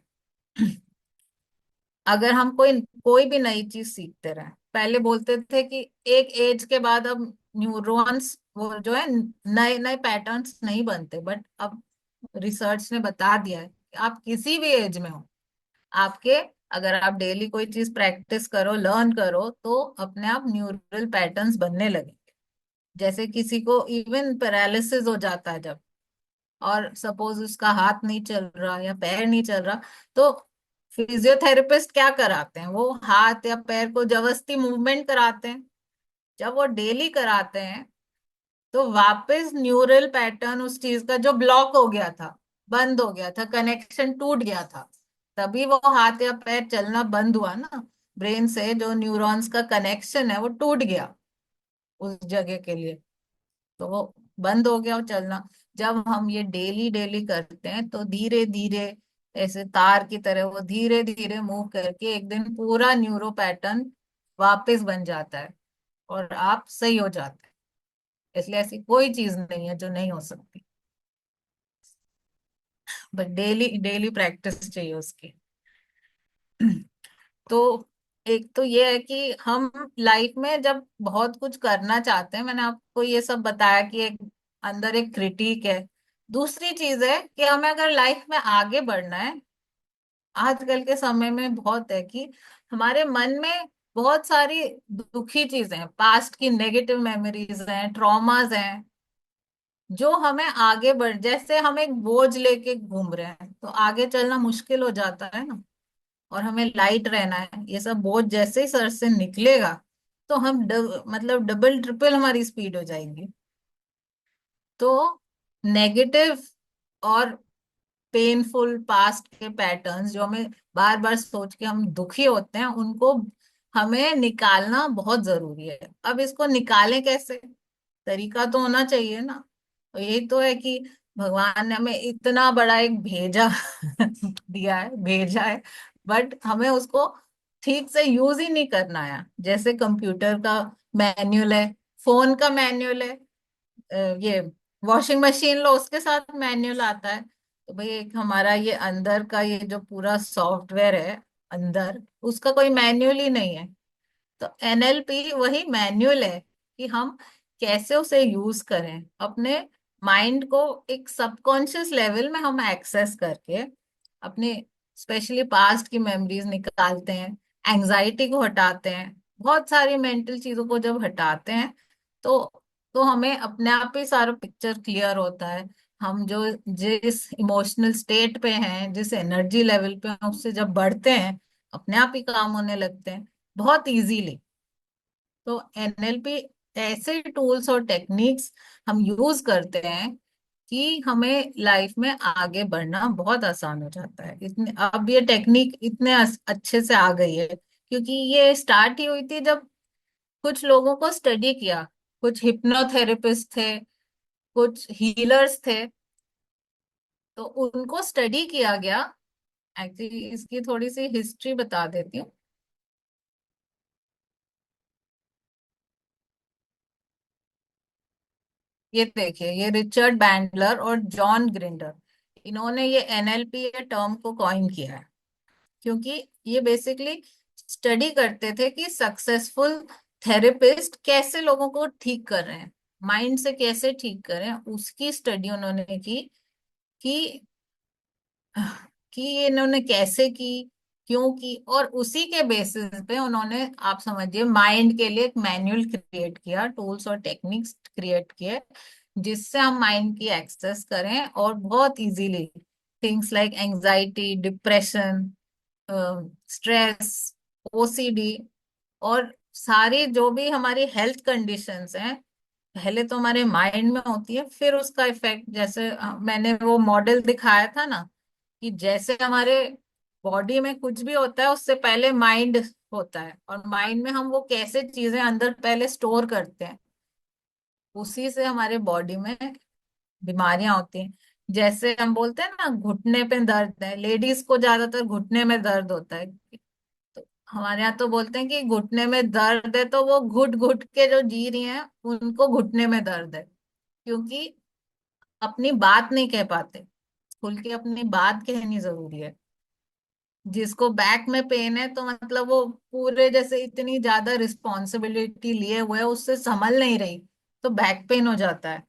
अगर हम कोई कोई भी नई चीज सीखते रहे। पहले बोलते थे कि एक एज के बाद अब न्यूरॉन्स वो जो है नए नए पैटर्न्स नहीं बनते, बट अब रिसर्च ने बता दिया है कि आप किसी भी एज में हो, आपके अगर आप डेली कोई चीज प्रैक्टिस करो, लर्न करो, तो अपने आप न्यूरल पैटर्न्स बनने लगे। जैसे किसी को इवन पैरालिसिस हो जाता है जब, और सपोज उसका हाथ नहीं चल रहा या पैर नहीं चल रहा, तो फिजियोथेरेपिस्ट क्या कराते हैं, वो हाथ या पैर को जबरदस्ती मूवमेंट कराते हैं। जब वो डेली कराते हैं तो वापस न्यूरल पैटर्न उस चीज का जो ब्लॉक हो गया था, बंद हो गया था, कनेक्शन टूट गया था, तभी वो हाथ या पैर चलना बंद हुआ ना। ब्रेन से जो न्यूरॉन्स का कनेक्शन है वो टूट गया उस जगह के लिए, तो वो बंद हो गया वो चलना। जब हम ये डेली डेली करते हैं तो धीरे धीरे ऐसे तार की तरह वो धीरे धीरे मूव करके एक दिन पूरा न्यूरो पैटर्न वापस बन जाता है और आप सही हो जाते हैं। इसलिए ऐसी कोई चीज नहीं है जो नहीं हो सकती, बट डेली डेली प्रैक्टिस चाहिए उसकी। तो एक तो ये है कि हम लाइफ में जब बहुत कुछ करना चाहते हैं, मैंने आपको ये सब बताया कि एक अंदर एक क्रिटिक है, दूसरी चीज है कि हमें अगर लाइफ में आगे बढ़ना है, आजकल के समय में बहुत है कि हमारे मन में बहुत सारी दुखी चीजें हैं, पास्ट की नेगेटिव मेमोरीज हैं, ट्रॉमास हैं, जो हमें आगे बढ़, जैसे हम एक बोझ लेके घूम रहे हैं तो आगे चलना मुश्किल हो जाता है ना। और हमें लाइट रहना है, ये सब बोझ जैसे ही सर से निकलेगा तो हम मतलब डबल ट्रिपल हमारी स्पीड हो जाएगी। तो नेगेटिव और पेनफुल पास्ट के पैटर्न्स जो हमें बार बार सोच के हम दुखी होते हैं, उनको हमें निकालना बहुत जरूरी है। अब इसको निकालें कैसे, तरीका तो होना चाहिए ना। तो यही तो है कि भगवान ने हमें इतना बड़ा एक भेजा दिया है, भेजा है, बट हमें उसको ठीक से यूज ही नहीं करना है। जैसे कंप्यूटर का मैन्युअल है, फोन का मैन्युअल है, ये वॉशिंग मशीन लो उसके साथ मैन्युअल आता है। तो भाई एक हमारा ये अंदर का ये जो पूरा सॉफ्टवेयर है अंदर, उसका कोई मैन्युअल ही नहीं है। तो एनएलपी वही मैन्युअल है कि हम कैसे उसे यूज करें, अपने माइंड को एक सबकॉन्शियस लेवल में हम एक्सेस करके अपने स्पेशली पास्ट की मेमोरीज निकालते हैं, एंजाइटी को हटाते हैं, बहुत सारी मेंटल चीजों को जब हटाते हैं तो हमें अपने आप ही सारा पिक्चर क्लियर होता है। हम जो जिस इमोशनल स्टेट पे हैं, जिस एनर्जी लेवल पे हैं, उससे जब बढ़ते हैं अपने आप ही काम होने लगते हैं बहुत इजीली। तो एनएलपी ऐसे टूल्स और टेक्निक्स हम यूज करते हैं कि हमें लाइफ में आगे बढ़ना बहुत आसान हो जाता है। इतने अब ये टेक्निक इतने अच्छे से आ गई है क्योंकि ये स्टार्ट ही हुई थी जब कुछ लोगों को स्टडी किया, कुछ हिप्नोथेरेपिस्ट थे, कुछ हीलर्स थे, तो उनको स्टडी किया गया। एक्चुअली इसकी थोड़ी सी हिस्ट्री बता देती हूँ। ये देखिए, ये रिचर्ड बैंडलर और जॉन ग्रिंडर, इन्होंने ये एनएलपी ये टर्म को कॉइन किया है क्योंकि ये बेसिकली स्टडी करते थे कि सक्सेसफुल थेरेपिस्ट कैसे लोगों को ठीक कर रहे हैं, माइंड से कैसे ठीक करें, उसकी स्टडी उन्होंने की कि इन्होंने कैसे की, क्यों की, और उसी के बेसिस पे उन्होंने, आप समझिए, माइंड के लिए एक मैनुअल क्रिएट किया, टूल्स और टेक्निक्स क्रिएट किए जिससे हम माइंड की एक्सेस करें और बहुत easily things like anxiety, depression, stress, OCD और सारी जो भी हमारी हेल्थ कंडीशंस हैं, पहले तो हमारे माइंड में होती है, फिर उसका इफेक्ट, जैसे मैंने वो मॉडल दिखाया था ना, कि जैसे हमारे बॉडी में कुछ भी होता है उससे पहले माइंड होता है, और माइंड में हम वो कैसे चीजें अंदर पहले स्टोर करते हैं, उसी से हमारे बॉडी में बीमारियां होती हैं। जैसे हम बोलते हैं ना घुटने पे दर्द है, लेडीज को ज्यादातर घुटने में दर्द होता है। तो हमारे यहाँ तो बोलते हैं कि घुटने में दर्द है, तो वो घुट घुट के जो जी रही हैं उनको घुटने में दर्द है, क्योंकि अपनी बात नहीं कह पाते। खुल के अपनी बात कहनी जरूरी है। जिसको बैक में पेन है तो मतलब वो पूरे जैसे इतनी ज्यादा रिस्पॉन्सिबिलिटी लिए हुए है, उससे संभल नहीं रही, तो बैक पेन हो जाता है।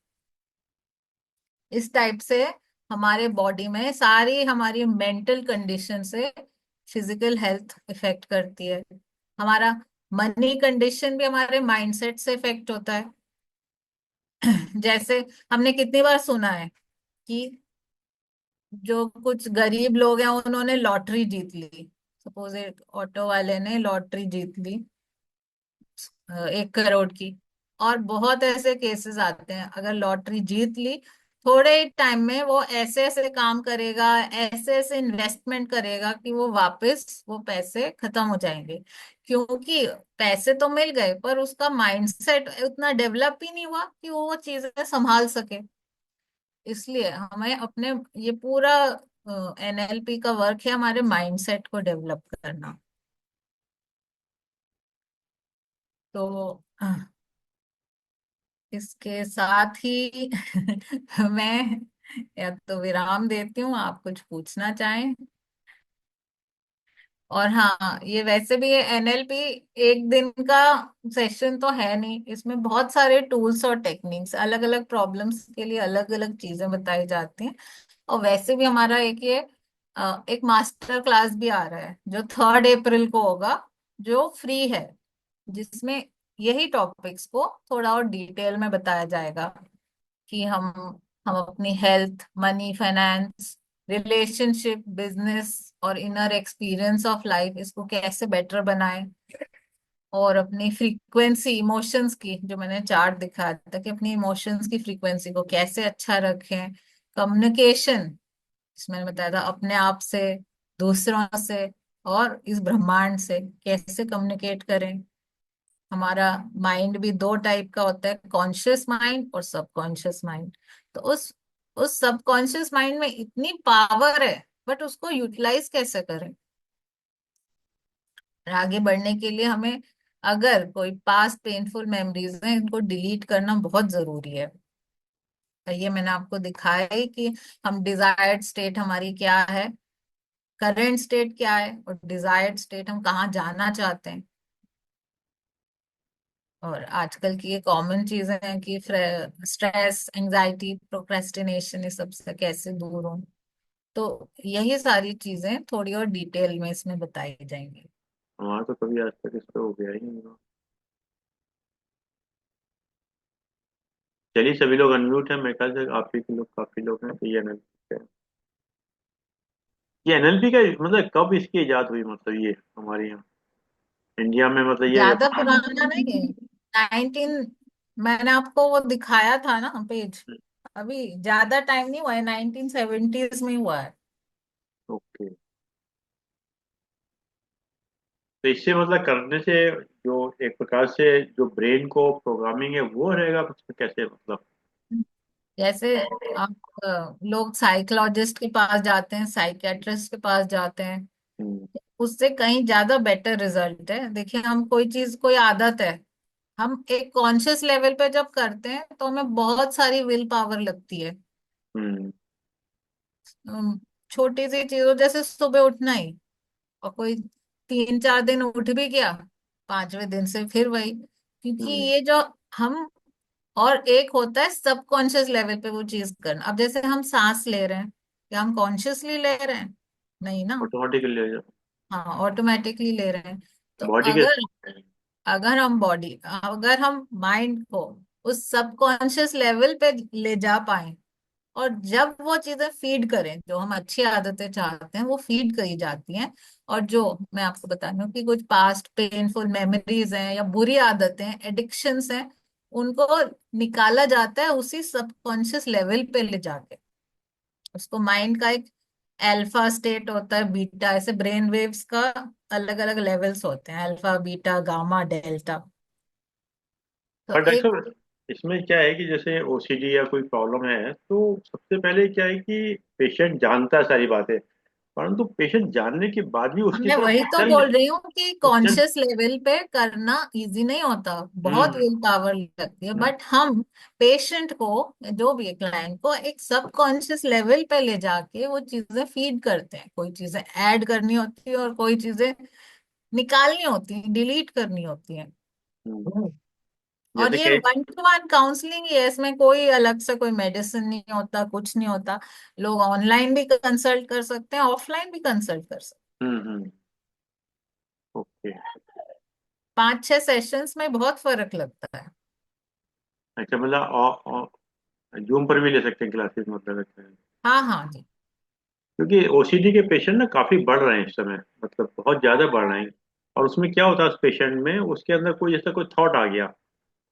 इस टाइप से हमारे बॉडी में सारी हमारी मेंटल कंडीशन से फिजिकल हेल्थ इफेक्ट करती है। हमारा मनी कंडीशन भी हमारे माइंडसेट से इफेक्ट होता है। जैसे हमने कितनी बार सुना है कि जो कुछ गरीब लोग हैं उन्होंने लॉटरी जीत ली। सपोज एक ऑटो वाले ने लॉटरी जीत ली 1 करोड़ की। और बहुत ऐसे केसेस आते हैं, अगर लॉटरी जीत ली, थोड़े टाइम में वो ऐसे ऐसे काम करेगा, ऐसे ऐसे इन्वेस्टमेंट करेगा कि वो वापस वो पैसे खत्म हो जाएंगे, क्योंकि पैसे तो मिल गए पर उसका माइंडसेट उतना डेवलप ही नहीं हुआ कि वो चीजें संभाल सके। इसलिए हमें अपने, ये पूरा एनएलपी का वर्क है हमारे माइंडसेट को डेवलप करना। तो इसके साथ ही मैं या तो विराम देती हूँ, आप कुछ पूछना चाहें। और हाँ, ये वैसे भी ये एनएलपी एक दिन का सेशन तो है नहीं, इसमें बहुत सारे टूल्स और टेक्निक्स, अलग अलग प्रॉब्लम्स के लिए अलग अलग चीजें बताई जाती हैं। और वैसे भी हमारा एक मास्टर क्लास भी आ रहा है जो 3 अप्रैल को होगा, जो फ्री है, जिसमें यही टॉपिक्स को थोड़ा और डिटेल में बताया जाएगा कि हम अपनी health, money, finance, relationship, business और इनर एक्सपीरियंस ऑफ लाइफ, इसको कैसे बेटर बनाएं। और अपनी फ्रीक्वेंसी इमोशंस की, जो मैंने चार्ट दिखाया था कि अपनी इमोशंस की फ्रीक्वेंसी को कैसे अच्छा रखें। कम्युनिकेशन, इसमें मैंने बताया था अपने आप से, दूसरों से और इस ब्रह्मांड से कैसे कम्युनिकेट करें। हमारा माइंड भी 2 टाइप का होता है, कॉन्शियस माइंड और सबकॉन्शियस माइंड। तो उस सबकॉन्शियस माइंड में इतनी पावर है, बट उसको यूटिलाइज कैसे करें। और आगे बढ़ने के लिए हमें, अगर कोई पास्ट पेनफुल मेमोरीज हैं, इनको डिलीट करना बहुत जरूरी है। तो ये मैंने आपको दिखाया है कि हम डिजायर्ड स्टेट हमारी क्या है, करंट स्टेट क्या है, और डिजायर्ड स्टेट हम कहाँ जाना चाहते हैं। और आजकल की ये कॉमन चीजें हैं कि स्ट्रेस, एंजाइटी, प्रोक्रेस्टिनेशन, इस सब से कैसे दूर हो। तो यही सारी चीजें थोड़ी और डिटेल में इसमें बताई जाएंगी। हमारा तो कभी आज तक इस पे हो गया ही नहीं। चलिए, सभी लोग अनम्यूट हैं, मेरे ख्याल से आप ही के लोग, काफी लोग हैं, तो ये एनएलपी है। ये एनएलपी का मतलब कब इसकी इजाद हुई, मतलब ये हमारे यहाँ इंडिया में, मतलब ये ज्यादा पुराना नहीं है। 19, मैंने आपको वो दिखाया था ना पेज, अभी ज्यादा टाइम नहीं हुआ है, 1970s में हुआ है। ओके। तो इससे मतलब करने से जो एक प्रकार से जो ब्रेन को प्रोग्रामिंग है वो रहेगा उसमें, कैसे मतलब? जैसे आप लोग साइकोलॉजिस्ट के पास जाते हैं, साइकियाट्रिस्ट के पास जाते हैं, हम्म। उससे कहीं ज्यादा बेटर रिजल्ट है। देखिए, हम कोई चीज, कोई आदत है, हम एक कॉन्शियस लेवल पे जब करते हैं तो हमें बहुत सारी विल पावर लगती है। हम्म। छोटी सी चीजों, जैसे सुबह उठना ही, और कोई 3 4 दिन उठ भी गया, 5वें दिन से फिर वही, क्योंकि हम्म। ये जो हम, और एक होता है सबकॉन्शियस लेवल पे वो चीज करना। अब जैसे हम सांस ले रहे हैं, क्या हम कॉन्शियसली ले रहे हैं? नहीं ना। ऑटोमेटिकली हाँ, ऑटोमेटिकली ले रहे हैं। तो बॉडी के। अगर अगर हम माइंड को उस सबकॉन्शियस लेवल पे ले जा पाए, और जब वो चीजें फीड करें, जो हम अच्छी आदतें चाहते हैं वो फीड करी जाती हैं। और जो मैं आपको बता रही हूँ कि कुछ पास्ट पेनफुल मेमोरीज हैं या बुरी आदतें हैं, एडिक्शंस हैं, उनको निकाला जाता है उसी सबकॉन्शियस लेवल पे ले जाके। उसको माइंड का एक अल्फा स्टेट होता है, बीटा, ऐसे ब्रेन वेव्स का अलग अलग लेवल्स होते हैं, अल्फा, बीटा, गामा, डेल्टा। तो पर डॉक्टर एक, साहब, इसमें क्या है कि जैसे ओसीडी या कोई प्रॉब्लम है तो सबसे पहले क्या है कि पेशेंट जानता है सारी बातें, परंतु पेशेंट जानने के बाद भी उसकी मैं तरफ वही तो चल बोल रही हूँ कि चल। कॉन्शियस लेवल पे करना इजी नहीं होता, बहुत हम्म। विल पावर लगती है। हम्म। बट हम पेशेंट को, जो भी क्लाइंट को, एक सबकॉन्शियस लेवल पे ले जाके वो चीजें फीड करते हैं। कोई चीजें ऐड करनी होती है और कोई चीजें निकालनी होती है, डिलीट करनी होती है। हम्म। और जैसे ये कि 1 to 1 काउंसलिंग ही है, इसमें कोई अलग से कोई मेडिसिन नहीं होता, कुछ नहीं होता। लोग ऑनलाइन भी कंसल्ट कर सकते हैं, ऑफलाइन भी कंसल्ट कर सकते हम्म। ओके। हैं। 5 6 सेशंस में बहुत फर्क लगता है। अच्छा, मतलब जूम पर भी ले सकते हैं क्लासेस, मतलब अच्छा है। हाँ हाँ जी। क्योंकि ओसीडी के पेशेंट ना काफी बढ़ रहे हैं इस समय, मतलब बहुत ज्यादा बढ़ रहे हैं। और उसमें क्या होता है, उस पेशेंट में उसके अंदर कोई जैसा कोई थॉट आ गया,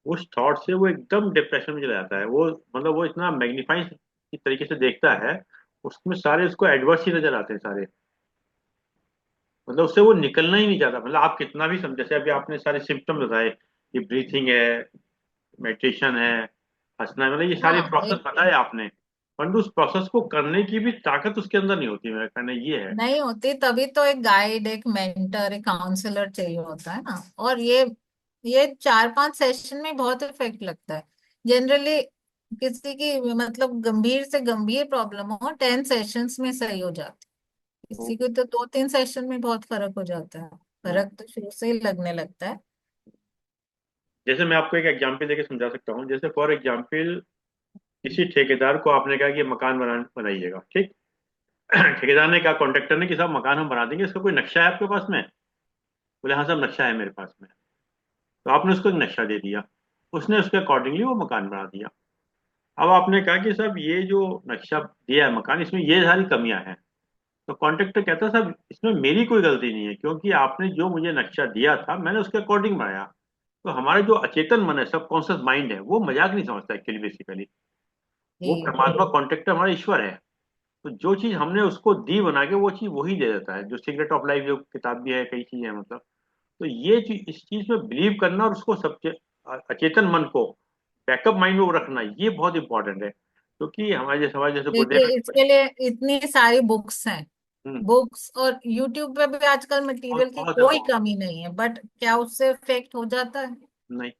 उस थॉट से वो एकदम डिप्रेशन में चला जाता है। वो मतलब वो इतना मैग्नीफाइंग की तरीके से देखता है, उसमें सारे उसको एडवर्स ही नजर आते हैं सारे। मतलब उससे वो निकलना ही नहीं चाहता। मतलब आप कितना भी समझ, जैसे अभी आपने सारे सिम्टम बताए कि ब्रीथिंग है, मेडिटेशन है, हंसना है, मतलब ये सारे हाँ, प्रोसेस एक बताए आपने, परंतु उस प्रोसेस को करने की भी ताकत उसके अंदर नहीं होती। मेरा कहना ये है। नहीं होती, तभी तो एक गाइड, एक मेंटर, एक काउंसलर चाहिए होता है ना। और ये 4 5 सेशन में बहुत इफेक्ट लगता है। जनरली किसी की मतलब गंभीर से गंभीर प्रॉब्लम हो, 10 सेशंस में सही हो जाती किसी को तो 2-3 सेशन में बहुत फर्क हो जाता है, फर्क तो शुरू से ही लगने लगता है। जैसे मैं आपको एक एग्जांपल देके समझा सकता हूँ। जैसे फॉर एग्जांपल किसी ठेकेदार को आपने कहा कि ये मकान बनाइएगा, ठीक। ठेकेदार ने कहा कॉन्ट्रेक्टर ने कि साहब मकान हम बना देंगे, इसका कोई नक्शा है आपके पास में? बोले हाँ साहब नक्शा है मेरे पास में। तो आपने उसको एक नक्शा दे दिया, उसने उसके अकॉर्डिंगली वो मकान बना दिया। अब आपने कहा कि साहब ये जो नक्शा दिया है मकान, इसमें ये सारी कमियां हैं। तो कॉन्ट्रेक्टर कहता है साहब इसमें मेरी कोई गलती नहीं है, क्योंकि आपने जो मुझे नक्शा दिया था मैंने उसके अकॉर्डिंग बनाया। तो हमारा जो अचेतन मन है, सबकॉन्शियस माइंड है, वो मजाक नहीं समझता एक्चुअली बेसिकली। वो जी परमात्मा कॉन्ट्रेक्टर हमारा ईश्वर है। तो जो चीज हमने उसको दी बना के, वो चीज वही दे देता है। जो सीक्रेट ऑफ लाइफ जो किताब भी है, कई चीजें हैं मतलब। तो ये चीज, इस चीज में बिलीव करना और उसको सब अचेतन मन को बैकअप माइंड में वो रखना, ये बहुत इंपॉर्टेंट है। क्योंकि हमारे जैसे गुरुदेव देखिए, इसके लिए इतनी सारी बुक्स हैं, हम्म, बुक्स और यूट्यूब पे भी आजकल मटेरियल बहुत की बहुत है कोई बहुत। कमी नहीं है, बट क्या उससे इफेक्ट हो जाता है? नहीं,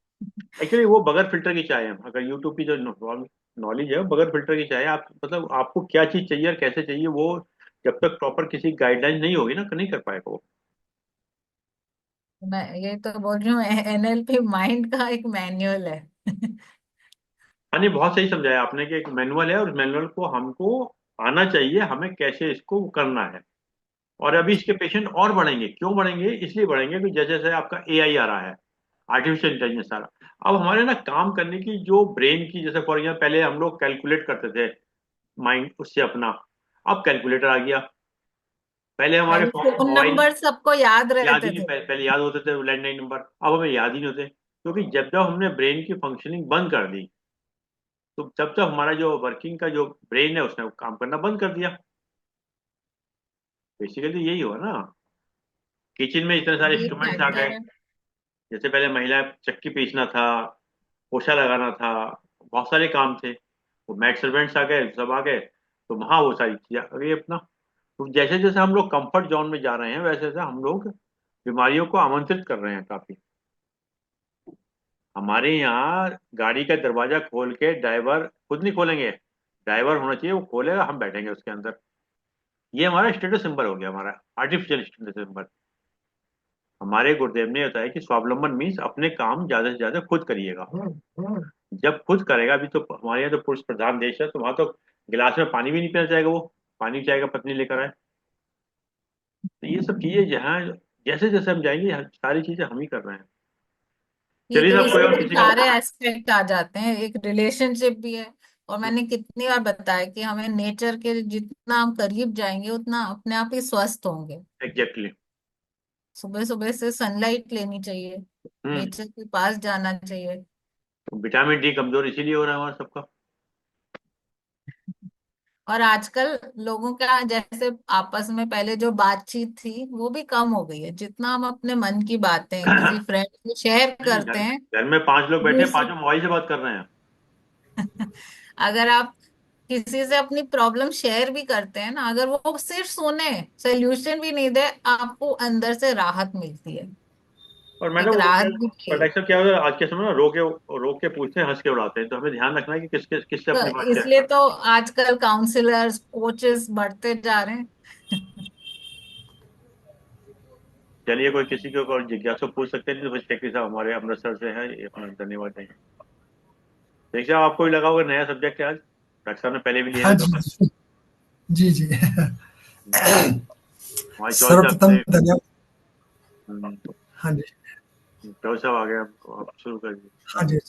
एक्चुअली वो बगैर फिल्टर की चाय है। अगर यूट्यूब की जो नॉलेज है वो बगैर फिल्टर की चाय है। आप मतलब आपको क्या चीज चाहिए और कैसे चाहिए, वो जब तक प्रॉपर किसी गाइडलाइन नहीं होगी ना, नहीं कर पाएगा वो। मैं ये तो बोल रही हूँ, एनएलपी माइंड का एक मैनुअल है। हाँ नहीं, बहुत सही समझाया आपने कि एक मैनुअल है, और मैनुअल को हमको आना चाहिए हमें कैसे इसको करना है। और अभी इसके पेशेंट और बढ़ेंगे। क्यों बढ़ेंगे? इसलिए बढ़ेंगे कि जैसे जैसे आपका एआई आ रहा है, आर्टिफिशियल इंटेलिजेंस आ रहा है, अब हमारे ना काम करने की जो ब्रेन की, जैसे फॉर एग्जाम्पल पहले हम लोग कैलकुलेट करते थे माइंड उससे अपना, अब कैलकुलेटर आ गया। पहले हमारे पहले फोन मोबाइल नंबर सबको याद याद ही रहते नहीं, थे। पहले याद होते थे लैंडलाइन नंबर, अब हमें याद ही नहीं होते। क्योंकि जब जब हमने ब्रेन की फंक्शनिंग बंद कर दी, तो जब तब हमारा जो वर्किंग का जो ब्रेन है उसने वो काम करना बंद कर दिया। बेसिकली यही हुआ ना। किचन में इतने सारे ये इंस्ट्रूमेंट्स आ फैक्टर गए। है। जैसे पहले महिला चक्की पीसना था, पोछा लगाना था, बहुत सारे काम थे। वो मैड सर्वेंट्स आ गए, सब आ गए। तो वहाँ वो सारी चीजें आ गई अपना। तो जैसे जैसे हम लोग कंफर्ट जोन में जा रहे हैं, वैसे वैसे हम लोग बीमारियों को आमंत्रित कर रहे हैं काफी। हमारे यहाँ गाड़ी का दरवाजा खोल के ड्राइवर खुद नहीं खोलेंगे, ड्राइवर होना चाहिए, वो खोलेगा, हम बैठेंगे उसके अंदर। ये हमारा स्टेटस सिंबल हो गया, हमारा आर्टिफिशियल स्टेटस सिंबल। हमारे गुरुदेव ने बताया कि स्वावलंबन मीन्स अपने काम ज्यादा से ज्यादा खुद करिएगा। जब खुद करेगा, अभी तो हमारे यहाँ तो पुरुष प्रधान देश है, तो वहां तो गिलास में पानी भी नहीं पीना चाहेगा वो, पानी चाहेगा पत्नी लेकर आए। तो ये सब चीजें जहाँ जैसे जैसे हम जाएंगे, सारी चीजें हम ही कर रहे हैं। ये चलिए तो साहब, कोई इसमें और तो किसी सारे को। एस्पेक्ट आ जाते हैं, एक रिलेशनशिप भी है। और मैंने कितनी बार बताया कि हमें नेचर के जितना हम करीब जाएंगे उतना अपने आप ही स्वस्थ होंगे। एग्जैक्टली। सुबह सुबह से सनलाइट लेनी चाहिए, हम्म। नेचर के पास जाना चाहिए। तो विटामिन डी कमजोर इसीलिए हो रहा है हमारा सबका। और आजकल लोगों का जैसे आपस में पहले जो बातचीत थी वो भी कम हो गई है। जितना हम अपने मन की बातें किसी फ्रेंड से शेयर नहीं, करते घर हैं, घर में 5 लोग बैठे हैं, दूसरे पांचों मोबाइल से बात कर रहे हैं। अगर आप किसी से अपनी प्रॉब्लम शेयर भी करते हैं ना, अगर वो सिर्फ सुने, सोल्यूशन भी नहीं दे, आपको अंदर से राहत मिलती है। और मैडम एक वो राहत क्या, मिलती पर है। डॉक्टर क्या होता है आज के समय में, रो के पूछते हैं, हंस के उड़ाते हैं। तो हमें ध्यान रखना है कि किसके किससे तो अपनी बात शेयर इसलिए कर रहे तो आजकल काउंसलर्स कोचेस बढ़ते जा रहे हैं। हैं। चलिए, कोई किसी को और जिज्ञासा पूछ सकते हैं, तो बस टेकी साहब हमारे अमृतसर से है, ये अपना धन्यवाद देंगे। देखिए साहब, आपको भी लगा होगा नया सब्जेक्ट है आज, डॉक्टर साहब ने पहले भी लिए हाँ थे जी। दो। जी जी। हमारे चौधरी साहब सर्वप्रथम थे। धन्यवाद। हम्म, हाँ जी। चौधरी साहब आ गए, आप शुरू कर दीजिए। हाँ जी।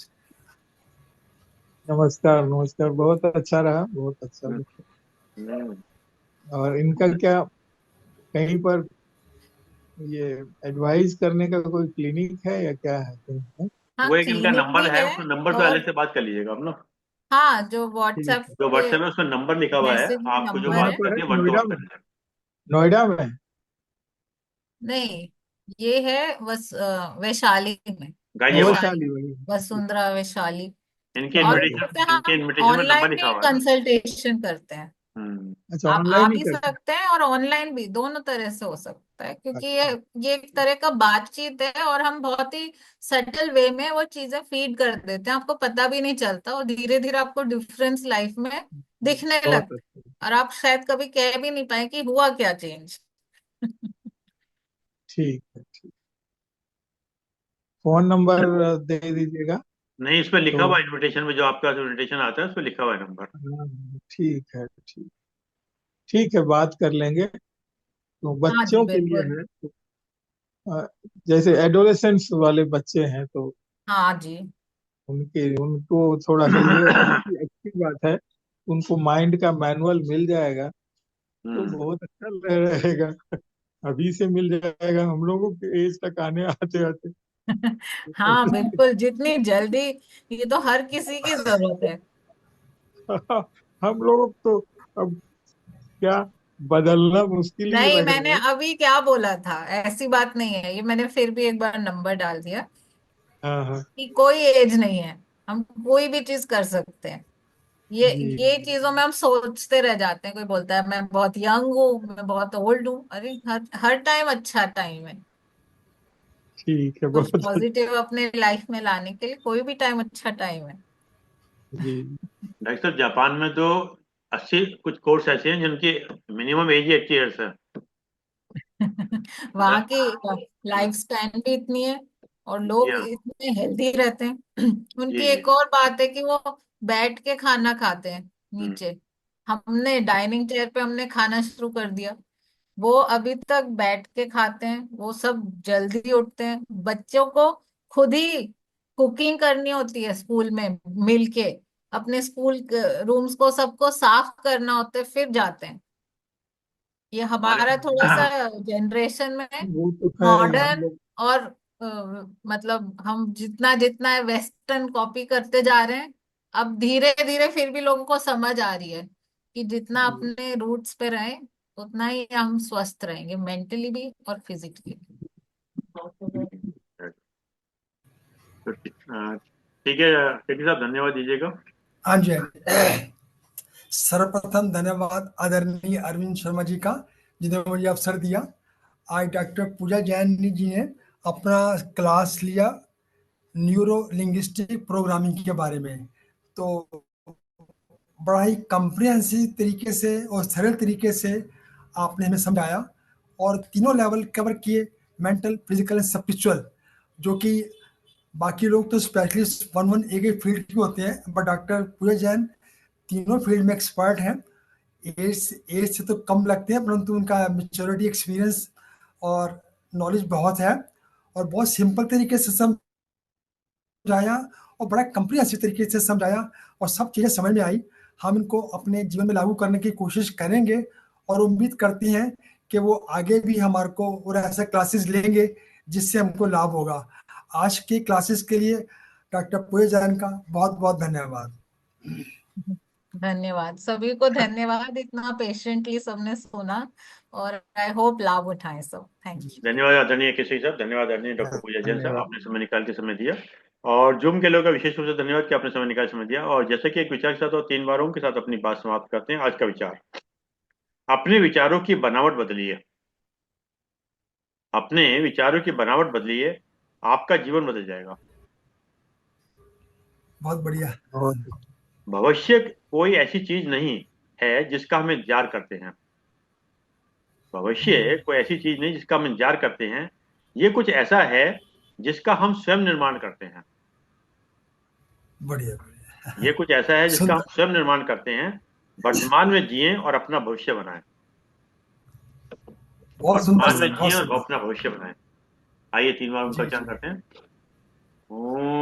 नमस्कार नमस्कार, बहुत अच्छा रहा, बहुत अच्छा हम्म, लगा। हम्म। और इनका क्या कहीं पर ये एडवाइस करने का कोई क्लिनिक है या क्या है कहीं है? हाँ, वो एक इनका क्लिनिक नंबर भी है, है। उसमें नंबर पे अलग और से बात कर लीजिएगा आप ना। हाँ, जो ठीक व्हाट्सएप है। जो पे व्हाट्सएप है उसमें नंबर लिखा हुआ है, मैसेज में आपको जो नंबर कहाँ बात है। पर है, करनी है वन टू नोएडा वन में? करनी है। नोएडा में? नहीं, ये है वैशाली में। गाजियाबाद। वैशाली, वैशाली वही। वसुंधरा वैशाली। इनके और इनविटेशन इससे इनके हम इनविटेशन में नंबर ऑनलाइन लिखा भी हुआ है ना। कंसल्टेशन करते हैं। हम्म। अच्छा, आप आ ऑनलाइन ही भी करते सकते हैं और ऑनलाइन भी, दोनों तरह से हो सकता है, हैं? क्योंकि अच्छा। ये एक तरह का बातचीत है और हम बहुत ही सटल वे में वो चीजें फीड कर देते हैं, आपको पता भी नहीं चलता और धीरे धीरे आपको डिफरेंस लाइफ में दिखने बहुत लगता अच्छा। और आप शायद कभी कह भी नहीं पाए कि हुआ क्या चेंज। ठीक है, ठीक। फोन नंबर दे दीजिएगा नहीं, इस पे लिखा तो। हुआ इनविटेशन में, जो आपका इनविटेशन आता है उस पे लिखा हुआ है नंबर। हाँ, ठीक है, ठीक। ठीक है, बात कर लेंगे। तो हाँ जी बच्चों के लिए बिल्कुल। है तो, जैसे एडोलेसेंस वाले बच्चे हैं तो हाँ जी। उनके उनको थोड़ा सा ये अच्छी अच्छी बात है। उनको माइंड का मैनुअल मिल जाएगा तो हम्म। बहुत अच्छा रहेगा। अभी से मिल जाएगा, हम लोगों के एज तक आने आते आते। हाँ बिल्कुल, जितनी जल्दी, ये तो हर किसी की जरूरत है। हम लोग तो अब क्या, बदलना मुश्किल ही नहीं, रह मैंने गए। अभी क्या बोला था, ऐसी बात नहीं है ये, मैंने फिर भी एक बार नंबर डाल दिया हाँ, हाँ। कि कोई एज नहीं है, हम कोई भी चीज कर सकते हैं। ये जी, ये चीजों में हम सोचते रह जाते हैं, कोई बोलता है मैं बहुत यंग हूँ, मैं बहुत ओल्ड हूँ, अरे हर हर टाइम अच्छा टाइम है। ठीक है, कुछ बहुत अच्छा। पॉजिटिव अपने लाइफ में लाने के लिए कोई भी टाइम अच्छा टाइम है। जी, डॉक्टर साहब, जापान में तो 80 कुछ कोर्स ऐसे हैं जिनकी मिनिमम एज ही 80 ईयर्स है। वहाँ की लाइफ स्पैन भी इतनी है, और जी लोग हाँ। इतने हेल्दी रहते हैं। जी उनकी जी। एक और बात है कि वो बैठ के खाना खाते हैं हम्म। नीचे। हमने डाइनिंग चेयर पे हमने खाना शुरू कर दिया, वो अभी तक बैठ के खाते हैं, वो सब जल्दी उठते हैं। बच्चों को खुद ही कुकिंग करनी होती है स्कूल में, मिलके अपने स्कूल रूम्स को सबको साफ करना होता है फिर जाते हैं। ये हमारे हमारा थोड़ा सा जनरेशन में वो तो है। हम मॉडर्न, लोग और मतलब हम जितना जितना वेस्टर्न कॉपी करते जा रहे हैं, अब धीरे धीरे फिर भी लोगों को समझ आ रही है कि जितना अपने रूट्स पे रहें उतना ही हम स्वस्थ रहेंगे, मेंटली भी और फिजिकली। तो ठीक है, ठीक है साहब, धन्यवाद दीजिएगा। हाँ जी, हाँ जी। सर्वप्रथम धन्यवाद आदरणीय अरविंद शर्मा जी का, जिन्होंने मुझे अवसर दिया। आज डॉक्टर पूजा जैन जी ने अपना क्लास लिया न्यूरो लिंग्विस्टिक प्रोग्रामिंग के बारे में। तो बड़ा ही कम्प्रिहेंसिव तरीके से और सरल तरीके से आपने हमें समझाया, और तीनों लेवल कवर किए, मेंटल, फिजिकल एंड स्पिरिचुअल, जो कि बाकी लोग तो स्पेशलिस्ट वन वन एक एक फील्ड के होते हैं, बट डॉक्टर पूजा जैन तीनों फील्ड में एक्सपर्ट हैं। एज से तो कम लगते हैं, परंतु उनका मेच्योरिटी, एक्सपीरियंस और नॉलेज बहुत है, और बहुत सिंपल तरीके से समझाया और बड़ा कंप्रिहेंसिव तरीके से समझाया, और सब चीज़ें समझ में आई। हम इनको अपने जीवन में लागू करने की कोशिश करेंगे, और उम्मीद करते हैं कि वो आगे भी हमारे को और ऐसे क्लासेस लेंगे जिससे हमको लाभ होगा। आज की क्लासेस के लिए डॉक्टर पूजा जैन का बहुत बहुत धन्यवाद। धन्यवाद सभी को, धन्यवाद इतना पेशेंटली सबने सुना, और आई होप लाभ उठाएं सब। Thank you. धन्यवाद आदरणीय केसरी साहब, धन्यवाद आदरणीय डॉक्टर पूजा जैन साहब, धन्यवाद। आपने समय निकाल के समय दिया। और जूम के लोगों का विशेष रूप से धन्यवाद कि आपने समय निकाल के समय दिया। और जैसे कि एक विचार के साथ और 3 बारों के साथ अपनी बात समाप्त करते हैं, आज का विचार: अपने विचारों की बनावट बदलिए। अपने विचारों की बनावट बदलिए, आपका जीवन बदल जाएगा। बहुत बढ़िया। बहुत। भविष्य कोई ऐसी चीज नहीं है जिसका हम इंतजार करते हैं। भविष्य कोई ऐसी चीज नहीं जिसका हम इंतजार करते हैं। ये कुछ ऐसा है जिसका हम स्वयं निर्माण करते हैं। बढ़िया बढ़िया। ये कुछ ऐसा है जिसका हम सुंदर। स्वयं निर्माण करते हैं। वर्तमान में जिएं और अपना भविष्य बनाएं। बहुत सुंदर वर्तमान में सर, बहुत जिएं और सुंदर। अपना भविष्य बनाएं। आइए 3 बार उनका जी उच्चारण जी। करते हैं। ओम।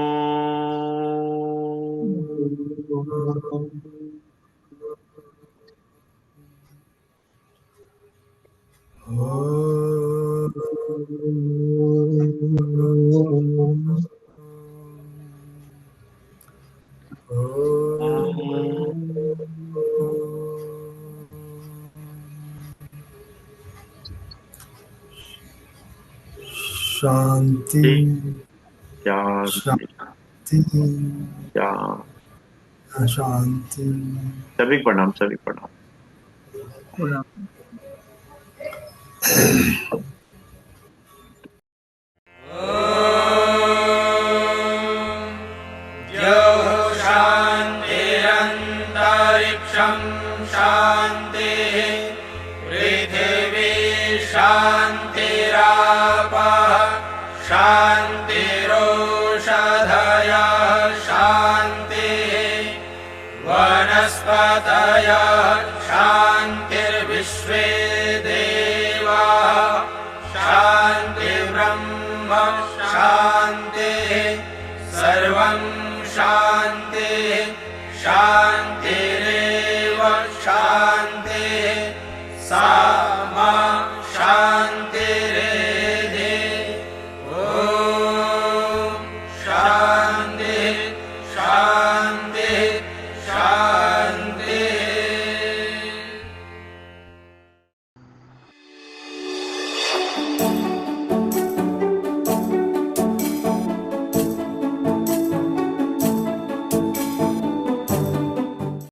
शांति शांति। शांति शांति। शांति। सभी को प्रणाम, सभी को प्रणाम। द्यौः शान्तिरन्तरिक्षं शान्ति। शान्तिरोषधयः शान्तिः वनस्पतयः शान्तिर्विश्वे देवाः शान्तिर्ब्रह्म शान्तिः सर्वं शान्तिः शान्तिरेव शान्तिः सा मा शान्तिरेधि ॐ शान्ति